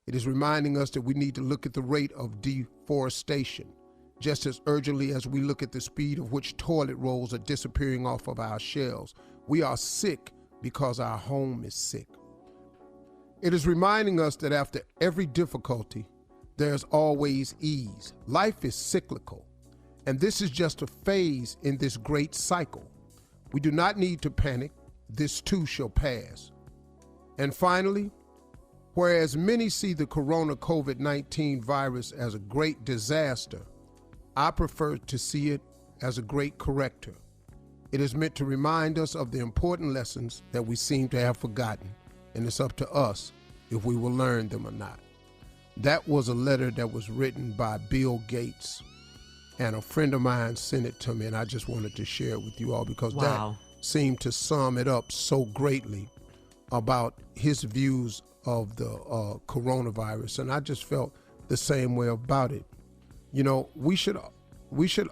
It is reminding us that we need to look at the rate of deforestation just as urgently as we look at the speed of which toilet rolls are disappearing off of our shelves. We are sick because our home is sick. It is reminding us that after every difficulty, there's always ease. Life is cyclical, and this is just a phase in this great cycle. We do not need to panic. This too shall pass. And finally, whereas many see the corona COVID-19 virus as a great disaster, I prefer to see it as a great corrector. It is meant to remind us of the important lessons that we seem to have forgotten, and it's up to us if we will learn them or not. That was a letter that was written by Bill Gates, and a friend of mine sent it to me, and I just wanted to share it with you all because that seemed to sum it up so greatly about his views of the coronavirus, and I just felt the same way about it. You know, we should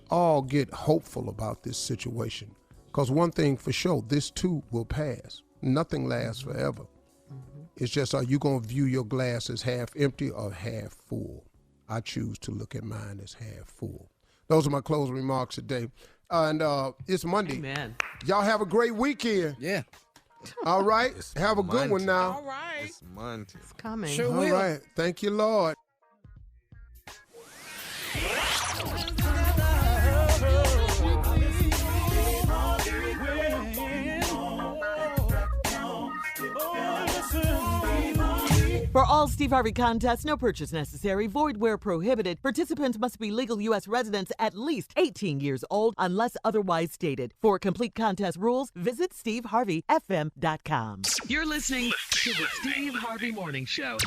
all get hopeful about this situation, because one thing for sure, this too will pass. Nothing lasts forever. It's just, are you going to view your glass as half empty or half full? I choose to look at mine as half full. Those are my closing remarks today. And it's Monday. Amen. Y'all have a great weekend. Yeah. All right. Have a good one now. All right. It's Monday. It's coming. Sure All will. right. Thank you, Lord. For all Steve Harvey contests, no purchase necessary, void where prohibited. Participants must be legal U.S. residents at least 18 years old unless otherwise stated. For complete contest rules, visit SteveHarveyFM.com. You're listening to the Steve Harvey Morning Show.